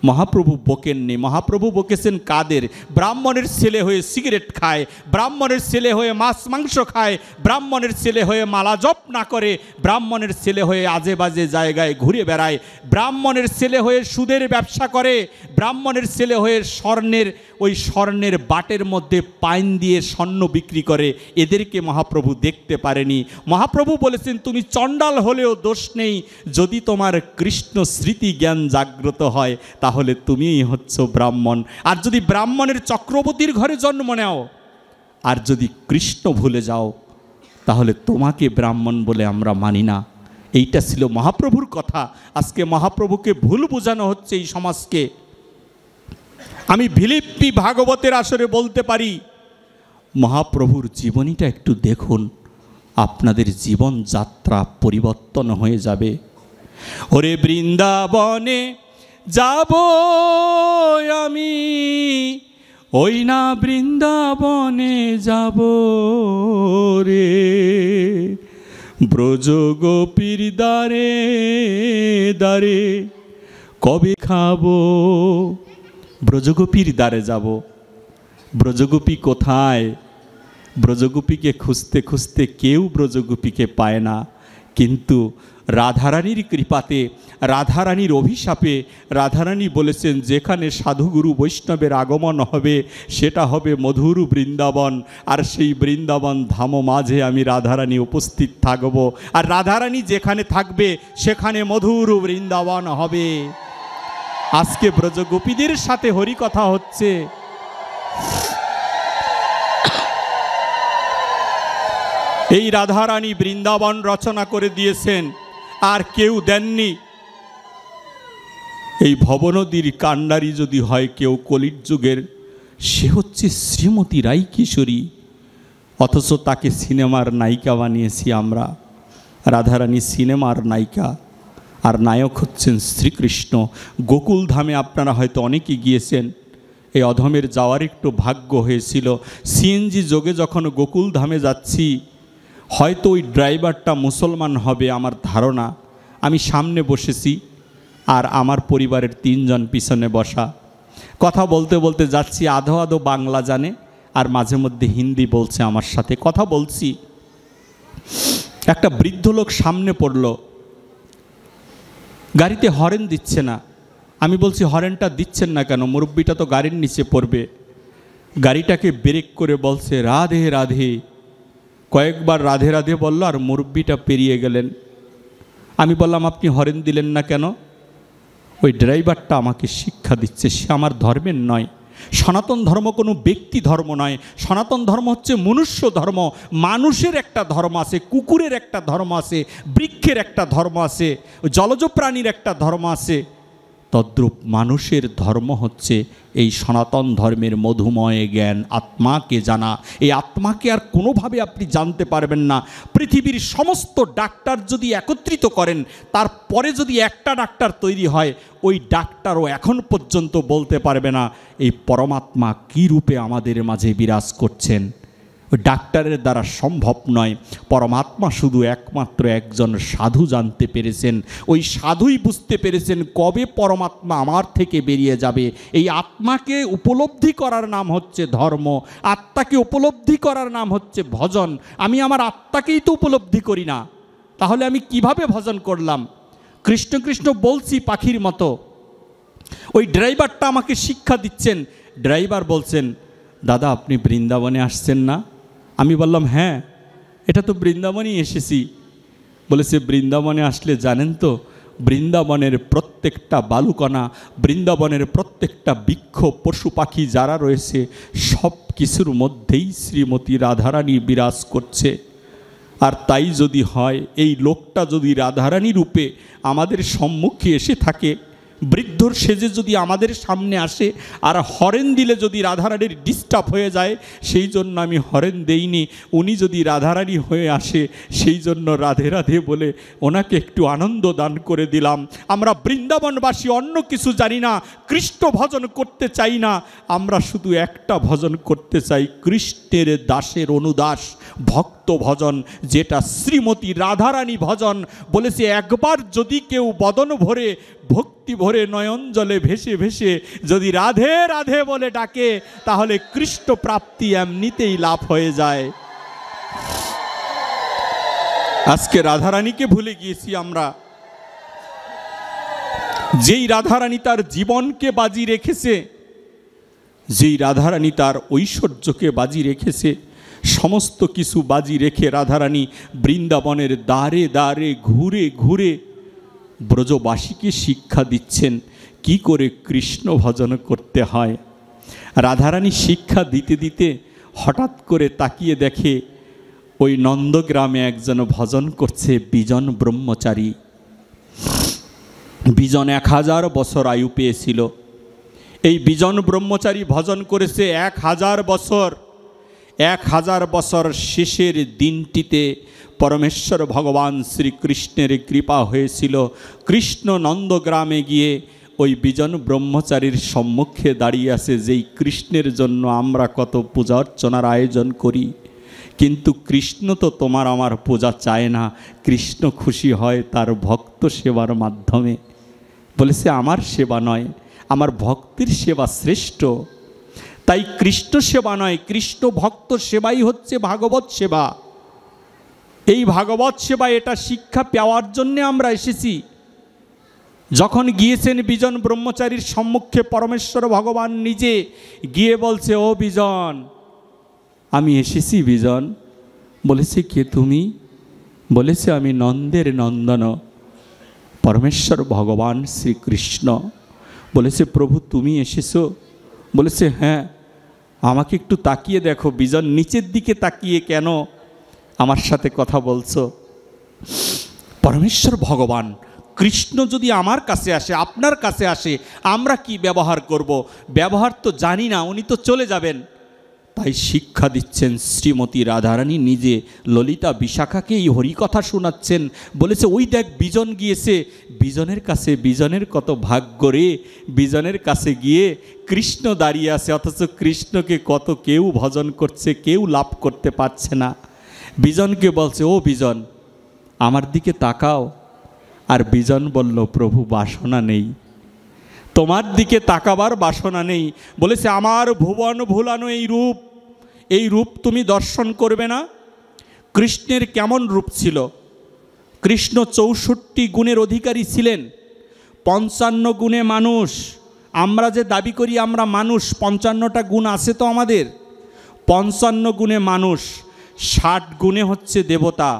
মহাপ্রভু বকেননি। মহাপ্রভু বকেছেন কাদের? ব্রাহ্মণের ছেলে হয়ে সিগারেট খায়, ব্রাহ্মণের ছেলে হয়ে মাছ মাংস খায়, ব্রাহ্মণের ছেলে হয়ে মালা জপ না করে, ব্রাহ্মণের ছেলে হয়ে আজে বাজে জায়গায় ঘুরে বেড়ায়, ব্রাহ্মণের ছেলে হয়ে সুদের ব্যবসা করে, ব্রাহ্মণের ছেলে হয়ে স্বর্ণের বাটের মধ্যে পাইন দিয়ে স্বর্ণ বিক্রি করে। এদেরকে মহাপ্রভু দেখতে পারেনি। মহাপ্রভু বলেছেন, তুমি চণ্ডাল হলেও দোষ নেই, যদি তোমার কৃষ্ণ স্মৃতি জ্ঞান জাগ্রত হয় তাহলে তুমিই হচ্ছ ব্রাহ্মণ। আর যদি ব্রাহ্মণের চক্রবর্তীর ঘরে জন্ম নাও আর যদি কৃষ্ণ ভুলে যাও তাহলে তোমাকে ব্রাহ্মণ বলে আমরা মানি না। এইটা ছিল মহাপ্রভুর কথা। আজকে মহাপ্রভুকে ভুল বোঝানো হচ্ছে এই সমাজকে। আমি ভিলিপ্পি ভাগবতের আসরে বলতে পারি, মহাপ্রভুর জীবনীটা একটু দেখুন, আপনাদের জীবন যাত্রা পরিবর্তন হয়ে যাবে। ওরে বৃন্দাবনে যাব আমি, ওই না বৃন্দাবনে যাব রে, ব্রজ গোপীর দ্বারে দ্বারে কবে খাবো। ব্রজগোপীর দ্বারে যাব। ব্রজগোপী কোথায়? ব্রজগোপীকে খুঁজতে খুঁজতে কেউ ব্রজগোপীকে পায় না, কিন্তু রাধারানীর কৃপাতে, রাধারানীর অভিশাপে রাধারানী বলেছেন, যেখানে সাধুগুরু বৈষ্ণবের আগমন হবে সেটা হবে মধুর বৃন্দাবন, আর সেই বৃন্দাবন ধাম মাঝে আমি রাধারানী উপস্থিত থাকব, আর রাধারানী যেখানে থাকবে সেখানে মধুর বৃন্দাবন হবে। আজকে ব্রজগোপীদের সাথে হরি কথা হচ্ছে। এই রাধারানী বৃন্দাবন রচনা করে দিয়েছেন, আর কেউ দেননি। এই ভবনদীর কান্ডারি যদি হয় কেউ কলির যুগের, সে হচ্ছে শ্রীমতী রাই কিশোরী, অথচ তাকে সিনেমার নায়িকা বানিয়েছি আমরা। রাধারানী সিনেমার নায়িকা, আর নায়ক হচ্ছেন শ্রীকৃষ্ণ। গোকুল ধামে আপনারা হয়তো অনেকে গিয়েছেন। এই অধমের যাওয়ার একটু ভাগ্য হয়েছিল। সিএনজি যোগে যখন গোকুল ধামে যাচ্ছি, হয়তো ওই ড্রাইভারটা মুসলমান হবে আমার ধারণা। আমি সামনে বসেছি আর আমার পরিবারের 3 জন পিছনে বসা। কথা বলতে বলতে যাচ্ছি, আধো আধো বাংলা জানে আর মাঝে মধ্যে হিন্দি বলছে আমার সাথে। কথা বলছি, একটা বৃদ্ধ লোক সামনে পড়ল, গাড়িতে হরেন দিচ্ছে না। আমি বলছি, হরেনটা দিচ্ছেন না কেন? মুরব্বিটা তো গাড়ির নিচে পড়বে। গাড়িটাকে ব্রেক করে বলছে, রাধে রাধে। কয়েকবার রাধে রাধে বলল, আর মুরব্বিটা পেরিয়ে গেলেন। আমি বললাম, আপনি হরেন দিলেন না কেন? ওই ড্রাইভারটা আমাকে শিক্ষা দিচ্ছে, সে আমার ধর্মের নয়। সনাতন ধর্ম কোনো ব্যক্তি ধর্ম নয়, সনাতন ধর্ম হচ্ছে মনুষ্য ধর্ম। মানুষের একটা ধর্ম আছে, কুকুরের একটা ধর্ম আছে, বৃক্ষের একটা ধর্ম আছে, জলজ প্রাণীর একটা ধর্ম আছে। তদ্রূপ মানুষের ধর্ম হচ্ছে এই সনাতন ধর্মের মধুময় জ্ঞান, আত্মাকে জানা। এই আত্মাকে আর কোনোভাবে আপনি জানতে পারবেন না। পৃথিবীর সমস্ত ডাক্তার যদি একত্রিত করেন, তারপরে যদি একটা ডাক্তার তৈরি হয়, ওই ডাক্তারও এখন পর্যন্ত বলতে পারবে না এই পরমাত্মা কী রূপে আমাদের মাঝে বিরাজ করছেন। ওই ডাক্তারের দ্বারা সম্ভব নয়। পরমাত্মা শুধু একমাত্র একজন সাধু জানতে পেরেছেন। ওই সাধুই বুঝতে পেরেছেন কবে পরমাত্মা আমার থেকে বেরিয়ে যাবে। এই আত্মাকে উপলব্ধি করার নাম হচ্ছে ধর্ম, আত্মাকে উপলব্ধি করার নাম হচ্ছে ভজন। আমি আমার আত্মাকেই তো উপলব্ধি করি না, তাহলে আমি কিভাবে ভজন করলাম? কৃষ্ণ কৃষ্ণ বলছি পাখির মতো। ওই ড্রাইভারটা আমাকে শিক্ষা দিচ্ছেন। ড্রাইভার বলছেন, দাদা আপনি বৃন্দাবনে আসছেন না? আমি বললাম হ্যাঁ, এটা তো বৃন্দাবনেই এসেছি। বলেছে বৃন্দাবনে আসলে জানেন তো, বৃন্দাবনের প্রত্যেকটা বালুকণা, বৃন্দাবনের প্রত্যেকটা বৃক্ষ, পশু পাখি যারা রয়েছে সব কিছুর মধ্যেই শ্রীমতী রাধারানী বিরাজ করছে। আর তাই যদি হয়, এই লোকটা যদি রাধারানী রূপে আমাদের সম্মুখে এসে থাকে, বৃদ্ধর সেজে যদি আমাদের সামনে আসে আর হরেন দিলে যদি রাধারানীর ডিস্টার্ব হয়ে যায়, সেই জন্য আমি হরেন দেইনি। উনি যদি রাধারানী হয়ে আসে, সেই জন্য রাধে রাধে বলে ওনাকে একটু আনন্দ দান করে দিলাম। আমরা বৃন্দাবনবাসী অন্য কিছু জানি না, কৃষ্ণ ভজন করতে চাই না, আমরা শুধু একটা ভজন করতে চাই, কৃষ্ণের দাসের অনুদাস ভক্ত ভজন, যেটা শ্রীমতী রাধারানী ভজন। বলেছে একবার যদি কেউ বদন ভরে, ভক্তি ভরে নয়ন জলে ভেসে ভেসে যদি রাধে রাধে বলে ডাকে, তাহলে কৃষ্ণ প্রাপ্তি এমনিতেই লাভ হয়ে যায়। আজকে রাধারানীকে ভুলে গিয়েছি আমরা। যেই রাধারানী তার জীবনকে বাজি রেখেছে, যেই রাধারানী তার ঐশ্বর্যকে বাজি রেখেছে, সমস্ত কিছু বাজি রেখে রাধারানী বৃন্দাবনের দ্বারে দ্বারে ঘুরে ঘুরে ব্রজবাসীকে শিক্ষা দিচ্ছেন কি করে কৃষ্ণ ভজন করতে হয়। রাধারানী শিক্ষা দিতে দিতে হঠাৎ করে তাকিয়ে দেখে ওই নন্দগ্রামে একজন ভজন করছে, বিজন ব্রহ্মচারী। বিজন 1000 বছর আয়ু পেয়েছিল। এই বিজন ব্রহ্মচারী ভজন করেছে 1000 বছর। 1000 বছর শেষের দিনটিতে পরমেশ্বর ভগবান শ্রীকৃষ্ণের কৃপা হয়েছিল। কৃষ্ণ নন্দগ্রামে গিয়ে ওই বিজন ব্রহ্মচারীর সম্মুখে দাঁড়িয়ে আছে, যেই কৃষ্ণের জন্য আমরা কত পূজা অর্চনার আয়োজন করি, কিন্তু কৃষ্ণ তো তোমার আমার পূজা চায় না, কৃষ্ণ খুশি হয় তার ভক্ত সেবার মাধ্যমে। বলেছে আমার সেবা নয়, আমার ভক্তির সেবা শ্রেষ্ঠ। তাই কৃষ্ণ সেবা নয়, কৃষ্ণ ভক্ত সেবাই হচ্ছে ভাগবত সেবা। এই ভাগবত সেবা, এটা শিক্ষা পাওয়ার জন্যে আমরা এসেছি। যখন গিয়েছেন বিজন ব্রহ্মচারীর সম্মুখে, পরমেশ্বর ভগবান নিজে গিয়ে বলছে, ও বিজন, আমি এসেছি। বিজন বলেছে, কে তুমি? বলেছে, আমি নন্দের নন্দন পরমেশ্বর ভগবান শ্রীকৃষ্ণ। বলেছে, প্রভু তুমি এসেছো? বলেছে, হ্যাঁ। আমাকে একটু তাকিয়ে দেখো। বিজন নিচের দিকে তাকিয়ে, কেন আমার সাথে কথা বলছো? পরমেশ্বর ভগবান কৃষ্ণ যদি আমার কাছে আসে, আপনার কাছে আসে, আমরা কি ব্যবহার করব? ব্যবহার তো জানি না, উনি তো চলে যাবেন। তাই শিক্ষা দিচ্ছেন শ্রীমতী রাধারানী নিজে। ললিতা বিশাখাকে এই হরিকথা শোনাচ্ছেন। বলেছে, ওই দেখ বিজন গিয়েছে, বিজনের কাছে, বিজনের কত ভাগ্য রে, বিজনের কাছে গিয়ে কৃষ্ণ দাঁড়িয়ে আছে, অথচ কৃষ্ণকে কত কেউ ভজন করছে, কেউ লাভ করতে পারছে না। বিজনকে বলছে, ও বিজন, আমার দিকে তাকাও। আর বিজন বলল, প্রভু বাসনা নেই, তোমার দিকে তাকাবার বাসনা নেই। বলেছে, আমার ভুবন ভুলানো এই রূপ তুমি দর্শন করবে না? কৃষ্ণের কেমন রূপ ছিল? কৃষ্ণ 64 গুণের অধিকারী ছিলেন। 55 গুণে মানুষ। আমরা যে দাবি করি আমরা মানুষ, 55টা গুণ আছে তো আমাদের। 55 গুণে মানুষ, 60 গুণে হচ্ছে দেবতা,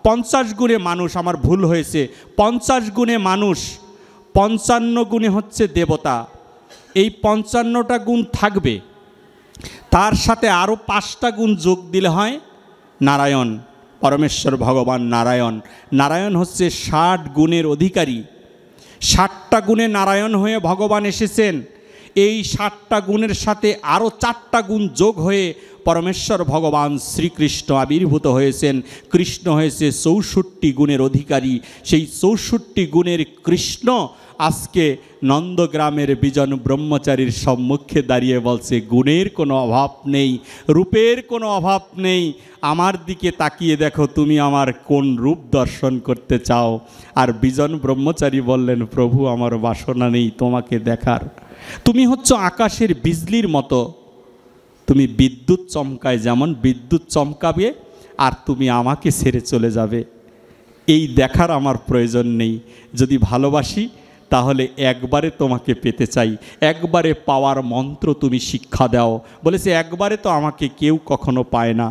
50 গুণে মানুষ, আমার ভুল হয়েছে, 50 গুণে মানুষ, 55 গুণে হচ্ছে দেবতা। এই 55টা গুণ থাকবে, তার সাথে আরও 5টা গুণ যোগ দিলে হয় নারায়ণ, পরমেশ্বর ভগবান নারায়ণ। নারায়ণ হচ্ছে 60 গুণের অধিকারী। 60টা গুণে নারায়ণ হয়ে ভগবান এসেছেন। এই 60টা গুণের সাথে আরও 4টা গুণ যোগ হয়ে পরমেশ্বর ভগবান শ্রীকৃষ্ণ আবির্ভূত হয়েছেন। কৃষ্ণ হয়েছে 64 গুণের অধিকারী। সেই 64 গুণের কৃষ্ণ আজকে নন্দগ্রামের বিজন ব্রহ্মচারীর সম্মুখে দাঁড়িয়ে বলছে, গুণের কোনো অভাব নেই, রূপের কোনো অভাব নেই, আমার দিকে তাকিয়ে দেখো তুমি আমার কোন রূপ দর্শন করতে চাও। আর বিজন ব্রহ্মচারী বললেন, প্রভু আমার বাসনা নেই তোমাকে দেখার, তুমি হচ্ছ আকাশের বিজলির মতো, তুমি বিদ্যুৎ চমকায় যেমন বিদ্যুৎ চমকাবে আর তুমি আমাকে ছেড়ে চলে যাবে, এই দেখার আমার প্রয়োজন নেই। যদি ভালোবাসি তাহলে একবারে তোমাকে পেতে চাই, একবারে পাওয়ার মন্ত্র তুমি শিক্ষা দাও। বলেছে একবারে তো আমাকে কেউ কখনো পায় না,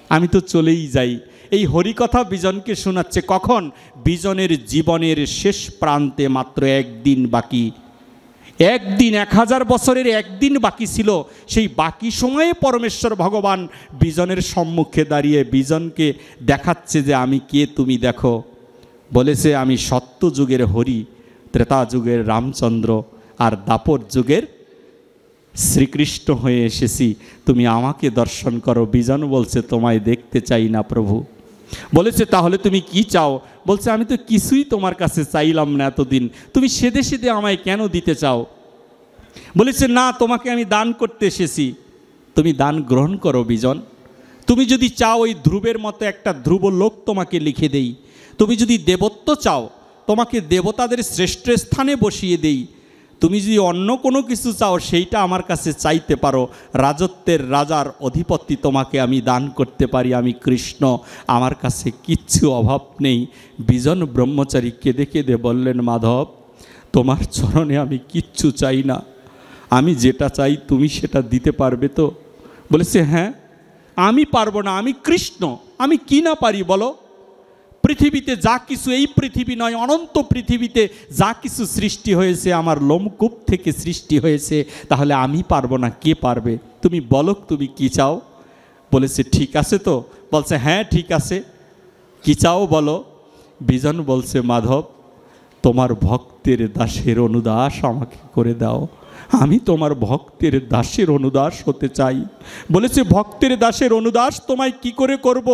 আমি তো চলেই যাই। এই হরিকথা বিজনকে শোনাচ্ছে কখন? বিজনের জীবনের শেষ প্রান্তে মাত্র একদিন বাকি, একদিন, 1000 বছরের একদিন বাকি ছিল। সেই বাকি সময়ে পরমেশ্বর ভগবান বিজনের সম্মুখে দাঁড়িয়ে বিজনকে দেখাচ্ছে যে আমি কে তুমি দেখো। বলেছে আমি সত্য যুগের হরি, ত্রেতা যুগের রামচন্দ্র আর দাপর যুগের শ্রীকৃষ্ণ হয়ে এসেছি, তুমি আমাকে দর্শন করো। বিজন বলছে তোমায় দেখতে চাই না প্রভু। বলেছে তাহলে তুমি কি চাও? বলছে আমি তো কিছুই তোমার কাছে চাইলাম না এতদিন, তুমি সেদে সেদে আমায় কেন দিতে চাও? বলেছে না, তোমাকে আমি দান করতে এসেছি, তুমি দান গ্রহণ করো বিজন। তুমি যদি চাও ওই ধ্রুবের মতো একটা ধ্রুব লোক তোমাকে লিখে দেই, তুমি যদি দেবত্ব চাও তোমাকে দেবতাদের শ্রেষ্ঠ স্থানে বসিয়ে দেই, তুমি যদি অন্য কোনো কিছু চাও সেইটা আমার কাছে চাইতে পারো, রাজত্বের রাজার অধিপতি তোমাকে আমি দান করতে পারি, আমি কৃষ্ণ, আমার কাছে কিচ্ছু অভাব নেই। বিজন ব্রহ্মচারী কেঁদে কেঁদে বললেন, মাধব তোমার চরণে আমি কিচ্ছু চাই না, আমি যেটা চাই তুমি সেটা দিতে পারবে তো? বলেছে হ্যাঁ, আমি পারবো না, আমি কৃষ্ণ, আমি কি না পারি বলো? পৃথিবীতে যা কিছু, এই পৃথিবী নয় অনন্ত পৃথিবীতে যা কিছু সৃষ্টি হয়েছে আমার লোমকূপ থেকে সৃষ্টি হয়েছে, তাহলে আমি পারবো না, কে পারবে? তুমি বলো তুমি কি চাও? বলেছে ঠিক আছে তো? বলছে হ্যাঁ ঠিক আছে, কি চাও বলো? বিজন বলছে মাধব তোমার ভক্তের দাসের অনুদাস আমাকে করে দাও, আমি তোমার ভক্তের দাসের অনুদাস হতে চাই। বলেছে ভক্তের দাসের অনুদাস তোমায় কি করে করব?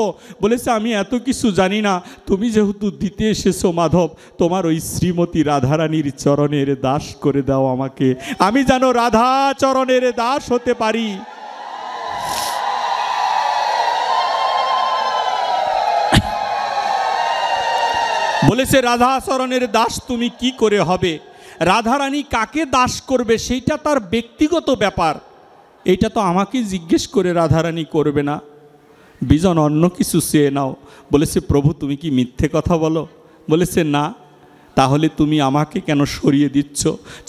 বলেছে আমি এত কিছু জানি না, তুমি যেহেতু দিতে এসেছো মাধব, তোমার ওই শ্রীমতী রাধারানীর চরণের দাস করে দাও আমাকে, আমি যেন রাধা চরণের দাস হতে পারি। বলেছে রাধা চরণের দাস তুমি কি করে হবে? রাধারানী কাকে দাস করবে সেইটা তার ব্যক্তিগত ব্যাপার, এইটা তো আমাকে জিজ্ঞেস করে রাধারানী করবে না। বিজন অন্য কিছু চেয়ে নাও। বলেছে প্রভু তুমি কি মিথ্যে কথা বলো? বলেছে না। তাহলে তুমি আমাকে কেন সরিয়ে দিচ্ছ?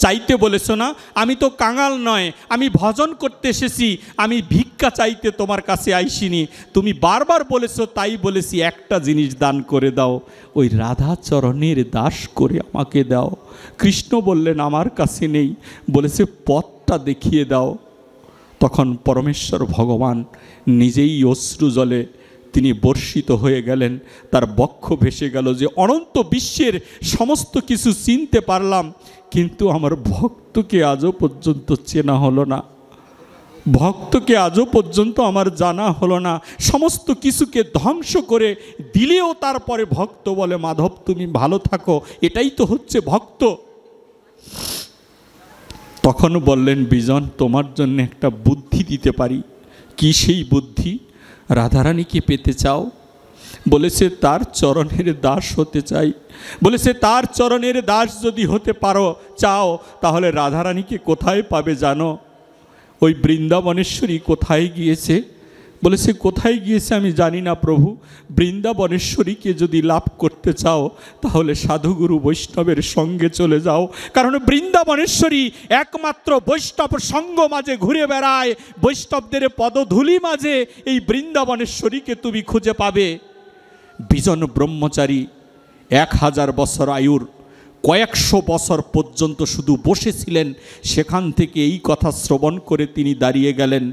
চাইতে বলেছো না? আমি তো কাঙাল নয়, আমি ভজন করতে এসেছি, আমি ভিক্ষা চাইতে তোমার কাছে আইসিনি। তুমি বারবার বলেছো, তাই বলেছি একটা জিনিস দান করে দাও, ওই রাধা চরণের দাস করে আমাকে দাও। কৃষ্ণ বললেন আমার কাছে নেই। বলেছে পথটা দেখিয়ে দাও। তখন পরমেশ্বর ভগবান নিজেই অশ্রু জলে তিনি বর্ষিত হয়ে গেলেন, তার বক্ষ ভেসে গেল যে অনন্ত বিশ্বের সমস্ত কিছু চিনতে পারলাম, কিন্তু আমার ভক্তকে আজও পর্যন্ত চেনা হলো না, ভক্তকে আজও পর্যন্ত আমার জানা হলো না। সমস্ত কিছুকে ধ্বংস করে দিলেও তারপরে ভক্ত বলে মাধব তুমি ভালো থাকো, এটাই তো হচ্ছে ভক্ত। তখন বললেন বিজন তোমার জন্য একটা বুদ্ধি দিতে পারি। কি সেই বুদ্ধি? রাধারানীকে পেতে চাও? বলেছে তার চরণের দাস হতে চাই। বলেছে তার চরণের দাস যদি হতে পারো চাও, তাহলে রাধারানীকে কোথায় পাবে জানো? ওই বৃন্দাবনেশ্বরী কোথায় গিয়েছে? বলেছে কোথায় গিয়েছে আমি জানি না প্রভু, বৃন্দাবনেশ্বরীকে যদি লাভ করতে চাও তাহলে সাধুগুরু বৈষ্ণবের সঙ্গে চলে যাও, কারণ বৃন্দাবনেশ্বরী একমাত্র বৈষ্ণব সঙ্গ মাঝে ঘুরে বেড়ায়, বৈষ্ণবদের পদধূলি মাঝে এই বৃন্দাবনেশ্বরীকে তুমি খুঁজে পাবে। বিজন ব্রহ্মচারী 1000 বছর আয়ুর কয়েকশো বছর পর্যন্ত শুধু বসেছিলেন, সেখান থেকে এই কথা শ্রবণ করে তিনি দাঁড়িয়ে গেলেন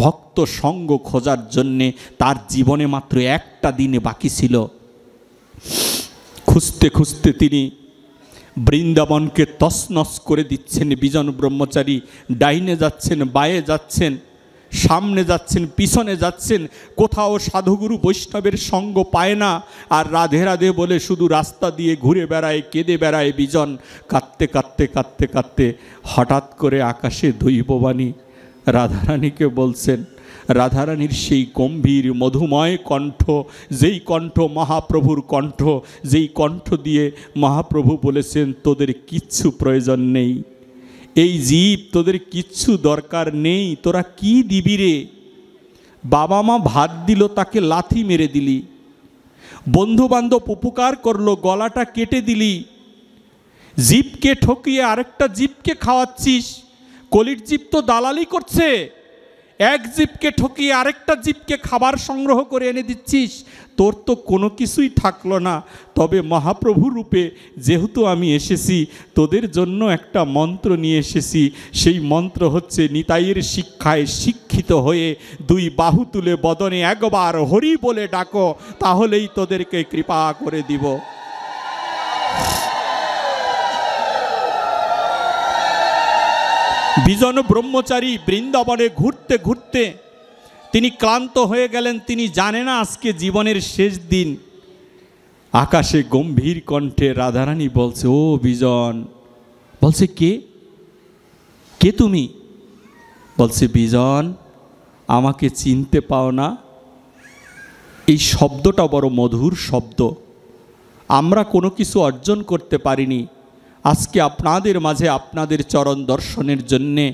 ভক্ত সঙ্গ খোঁজার জন্যে। তার জীবনে মাত্র একটা দিনে বাকি ছিল। খুঁজতে খুঁজতে তিনি বৃন্দাবনকে তছনছ করে দিচ্ছেন। বিজন ব্রহ্মচারী ডাইনে যাচ্ছেন, বায়ে যাচ্ছেন, সামনে যাচ্ছেন, পিছনে যাচ্ছেন, কোথাও সাধুগুরু বৈষ্ণবের সঙ্গ পায় না, আর রাধে রাধে বলে শুধু রাস্তা দিয়ে ঘুরে বেড়ায়, কেঁদে বেড়ায় বিজন। কাঁদতে কাঁদতে কাঁদতে কাঁদতে হঠাৎ করে আকাশে দৈববাণী রাধারানীকে বলছেন। রাধারানীর সেই গম্ভীর মধুময় কণ্ঠ, যেই কণ্ঠ মহাপ্রভুর কণ্ঠ, যেই কণ্ঠ দিয়ে মহাপ্রভু বলেছেন তোদের কিচ্ছু প্রয়োজন নেই, এই জীব তোদের কিচ্ছু দরকার নেই, তোরা কি দিবি রে? বাবা মা ভাত দিল, তাকে লাথি মেরে দিলি, বন্ধু বান্ধব উপকার করলো, গলাটা কেটে দিলি, জীবকে ঠকিয়ে আরেকটা জীবকে খাওয়াচ্ছিস। কলির জীব তো দালালি করছে, এক জীবকে ঠকিয়ে আরেকটা জীবকে খাবার সংগ্রহ করে এনে দিচ্ছিস, তোর তো কোনো কিছুই থাকলো না। তবে মহাপ্রভু রূপে যেহেতু আমি এসেছি, তোদের জন্য একটা মন্ত্র নিয়ে এসেছি। সেই মন্ত্র হচ্ছে নিতাইয়ের শিক্ষায় শিক্ষিত হয়ে দুই বাহু তুলে বদনে একবার হরি বলে ডাকো, তাহলেই তোদেরকে কৃপা করে দিব। বিজন ব্রহ্মচারী বৃন্দাবনে ঘুরতে ঘুরতে তিনি ক্লান্ত হয়ে গেলেন। তিনি জানেন না আজকে জীবনের শেষ দিন। আকাশে গম্ভীর কণ্ঠে রাধারানী বলছে, ও বিজন। বলছে, কে কে তুমি? বলছে, বিজন, আমাকে চিনতে পাও না? এই শব্দটা বড় মধুর শব্দ। আমরা কোনো কিছু অর্জন করতে পারিনি, আজকে আপনাদের মাঝে আপনাদের চরণ দর্শনের জন্যে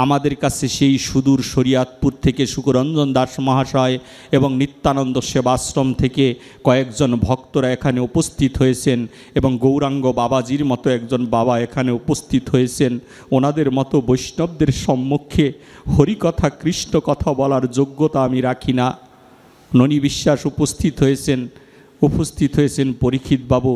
আমাদের কাছে সেই সুদূর শরিয়াতপুর থেকে সুকরঞ্জন দাস মহাশয় এবং নিত্যানন্দ সেবাশ্রম থেকে কয়েকজন ভক্তরা এখানে উপস্থিত হয়েছেন, এবং গৌরাঙ্গ বাবাজির মতো একজন বাবা এখানে উপস্থিত হয়েছেন। ওনাদের মতো বৈষ্ণবদের সম্মুখে হরিকথা কৃষ্ণ কথা বলার যোগ্যতা আমি রাখি না। ননী বিশ্বাস উপস্থিত হয়েছেন পরীক্ষিত বাবু,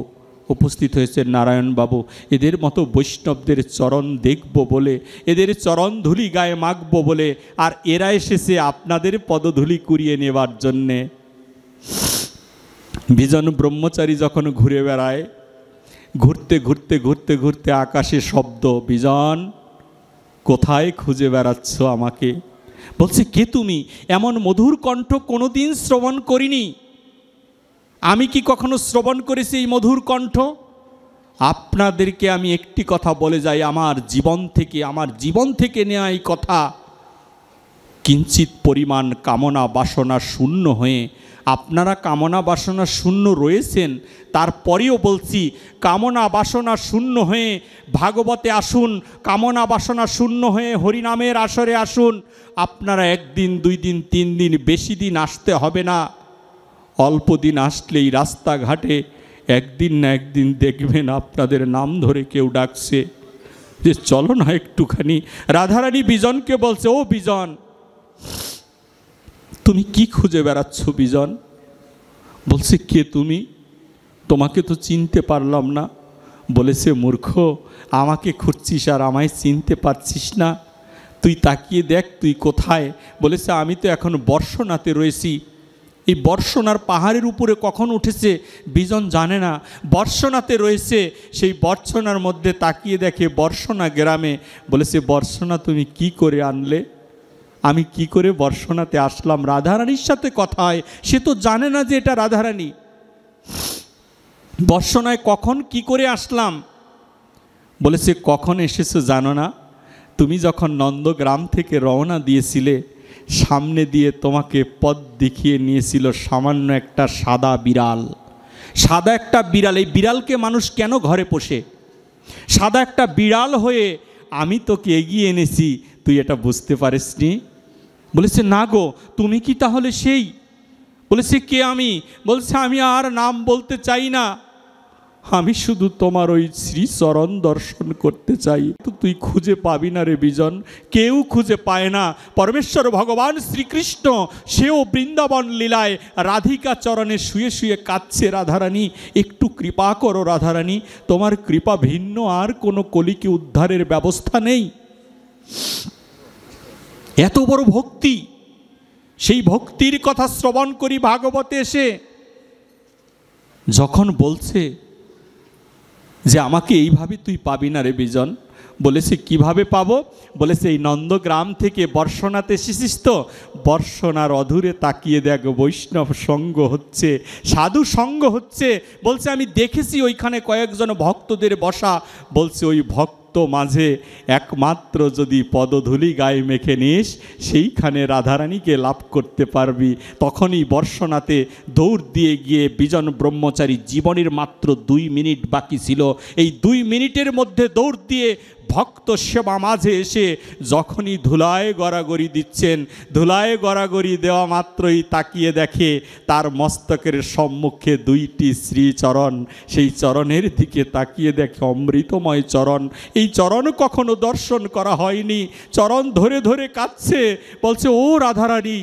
উপস্থিত হয়েছে নারায়ণ বাবু। এদের মতো বৈষ্ণবদের চরণ দেখব বলে, এদের চরণ ধুলি গায়ে মাখব বলে, আর এরা এসেছে আপনাদের পদধূলি কুড়িয়ে নেবার জন্যে। বিজন ব্রহ্মচারী যখন ঘুরে বেড়ায়, ঘুরতে ঘুরতে ঘুরতে ঘুরতে আকাশে শব্দ, বিজন কোথায় খুঁজে বেড়াচ্ছ আমাকে? বলছে, কে তুমি? এমন মধুর কণ্ঠ কোনোদিন শ্রবণ করিনি। আমি কি কখনো শ্রবণ করেছি এই মধুর কণ্ঠ? আপনাদেরকে আমি একটি কথা বলে যাই, আমার জীবন থেকে নেওয়া এই কথা। কিঞ্চিত পরিমাণ কামনা বাসনা শূন্য হয়ে, আপনারা কামনা বাসনা শূন্য রয়েছেন, তারপরেও বলছি কামনা বাসনা শূন্য হয়ে ভাগবতে আসুন, কামনা বাসনা শূন্য হয়ে হরিনামের আসরে আসুন। আপনারা একদিন, 2 দিন, 3 দিন, বেশি দিন আসতে হবে না। অল্প দিন আসলেই রাস্তাঘাটে একদিন না একদিন দেখবেন আপনাদের নাম ধরে কেউ ডাকছে যে চলো না একটুখানি। রাধারানী বিজনকে বলছে, ও বিজন, তুমি কি খুঁজে বেড়াচ্ছ বিজন? বলছে, কে তুমি? তোমাকে তো চিনতে পারলাম না। বলেছে, মূর্খ, আমাকে খুঁজছিস আর আমায় চিনতে পারছিস না? তুই তাকিয়ে দেখ তুই কোথায়। বলেছে, আমি তো এখন বর্ষনাতে রয়েছি। এই বর্ষনার পাহাড়ের উপরে কখন উঠেছে বিজন জানে না, বর্ষনাতে রয়েছে। সেই বর্ষনার মধ্যে তাকিয়ে দেখে বর্ষনা গ্রামে। বলেছে, বর্ষনা তুমি কি করে আনলে? আমি কি করে বর্ষনাতে আসলাম? রাধারানীর সাথে কথা হয়, সে তো জানে না যে এটা রাধারানী। বর্ষনায় কখন কি করে আসলাম? বলেছে, কখন এসেছো জানো না? তুমি যখন নন্দগ্রাম থেকে রওনা দিয়েছিলে, সামনে দিয়ে তোমাকে পথ দেখিয়ে নিয়েছিল সামান্য একটা সাদা বিড়াল। সাদা একটা বিড়াল। এই বিড়ালকে মানুষ কেন ঘরে পোষে? সাদা একটা বিড়াল হয়ে আমি তোকে এগিয়ে এনেছি, তুই এটা বুঝতে পারিসনি? বলেছে, না গো, তুমি কি তাহলে সেই? বলেছে, কে আমি? বলছে, আমি আর নাম বলতে চাই না, আমি শুধু তোমার ওই শ্রীচরণ দর্শন করতে চাই। তো তুই খুঁজে পাবি না রে বিজন, কেউ খুঁজে পায় না। পরমেশ্বর ভগবান শ্রীকৃষ্ণ, সেও বৃন্দাবন লীলায় রাধিকা চরণে শুয়ে শুয়ে কাঁদছে। রাধারানী, একটু কৃপা করো রাধারানী, তোমার কৃপা ভিন্ন আর কোনো কলিকে উদ্ধারের ব্যবস্থা নেই। এত বড় ভক্তি, সেই ভক্তির কথা শ্রবণ করি ভাগবতে এসে। যখন বলছে যে আমাকে এইভাবে তুই পাবি না রে বিজন, বলেছে কিভাবে পাবো? বলেছে এই নন্দগ্রাম থেকে বর্ষনাতে এসেছিস তো, বর্ষনার অধুরে তাকিয়ে দেখ বৈষ্ণব সঙ্গ হচ্ছে, সাধু সঙ্গ হচ্ছে। বলছে আমি দেখেছি ওইখানে কয়েকজন ভক্তদের বসা। বলছে ওই ভক্ত মাঝে একমাত্র যদি পদধূলি গায়ে মেখে নিস সেইখানে রাধারানীকে লাভ করতে পারবি। তখনই বর্ষনাতে দৌড় দিয়ে গিয়ে বিজন ব্রহ্মচারী, জীবনের মাত্র 2 মিনিট বাকি ছিল, এই 2 মিনিটের মধ্যে দৌড় দিয়ে ভক্ত সেবা মাঝে এসে যখনই ধুলায় গড়াগড়ি দিচ্ছেন, ধুলায় গড়াগড়ি দেওয়া মাত্রই তাকিয়ে দেখে তার মস্তকের সম্মুখে 2টি শ্রীচরণ। সেই চরণের দিকে তাকিয়ে দেখে অমৃতময় চরণ। এই চরণ কখনো দর্শন করা হয়নি। চরণ ধরে ধরে কাঁদছে, বলছে ও রাধারানী,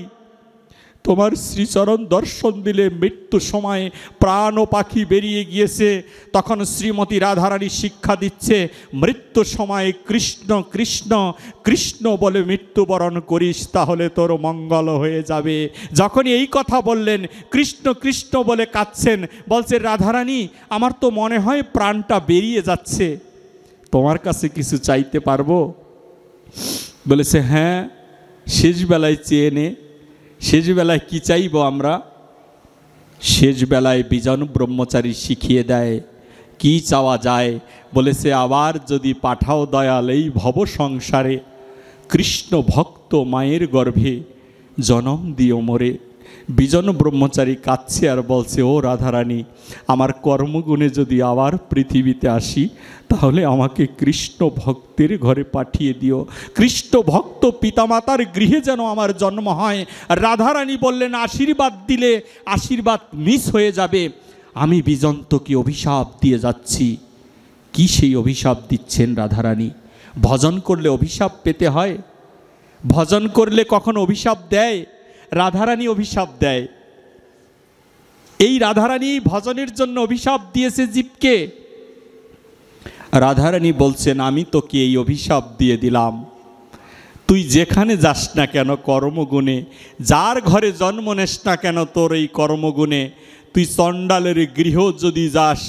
তোমার শ্রীচরণ দর্শন দিলে মৃত্যু সময়ে প্রাণ ও পাখি বেরিয়ে গিয়েছে। তখন শ্রীমতী রাধারানী শিক্ষা দিচ্ছে, মৃত্যু সময়ে কৃষ্ণ কৃষ্ণ কৃষ্ণ বলে মৃত্যুবরণ করিস, তাহলে তোর মঙ্গল হয়ে যাবে। যখনই এই কথা বললেন, কৃষ্ণ কৃষ্ণ বলে কাঁদছেন, বলছে রাধারানী আমার তো মনে হয় প্রাণটা বেরিয়ে যাচ্ছে, তোমার কাছে কিছু চাইতে পারবো? বলেছে হ্যাঁ, শেষবেলায় চেয়ে নে। শেষবেলায় কি চাইব আমরা? শেষবেলায় বিজন ব্রহ্মচারী শিখিয়ে দেয় কি চাওয়া যায়। বলেছে আবার যদি পাঠাও দয়াল এই ভব সংসারে, কৃষ্ণ ভক্ত মায়ের গর্ভে জনম দিও মোরে। বিজন ব্রহ্মচারী কাঁদছে আর বলছে ও রাধারানী, আমার কর্মগুণে যদি আবার পৃথিবীতে আসি তাহলে আমাকে কৃষ্ণ ভক্তের ঘরে পাঠিয়ে দিও, কৃষ্ণ ভক্ত পিতামাতার গৃহে যেন আমার জন্ম হয়। রাধারানী বললেন আশীর্বাদ দিলে আশীর্বাদ মিস হয়ে যাবে। আমি বিজন তোকে অভিশাপ দিয়ে যাচ্ছি। কি সেই অভিশাপ দিচ্ছেন রাধারানী? ভজন করলে অভিশাপ পেতে হয়? ভজন করলে কখন অভিশাপ দেয়? রাধারানী অভিশাপ দেয়। এই রাধারানী ভজনের জন্য অভিশাপ দিয়েছে জীবকে। রাধারানী বলছেন আমি তোকে এই অভিশাপ দিয়ে দিলাম, তুই যেখানে যাস না কেন কর্মগুণে, যার ঘরে জন্ম নেস না কেন তোর এই কর্মগুণে, তুই চণ্ডালের গৃহ যদি যাস,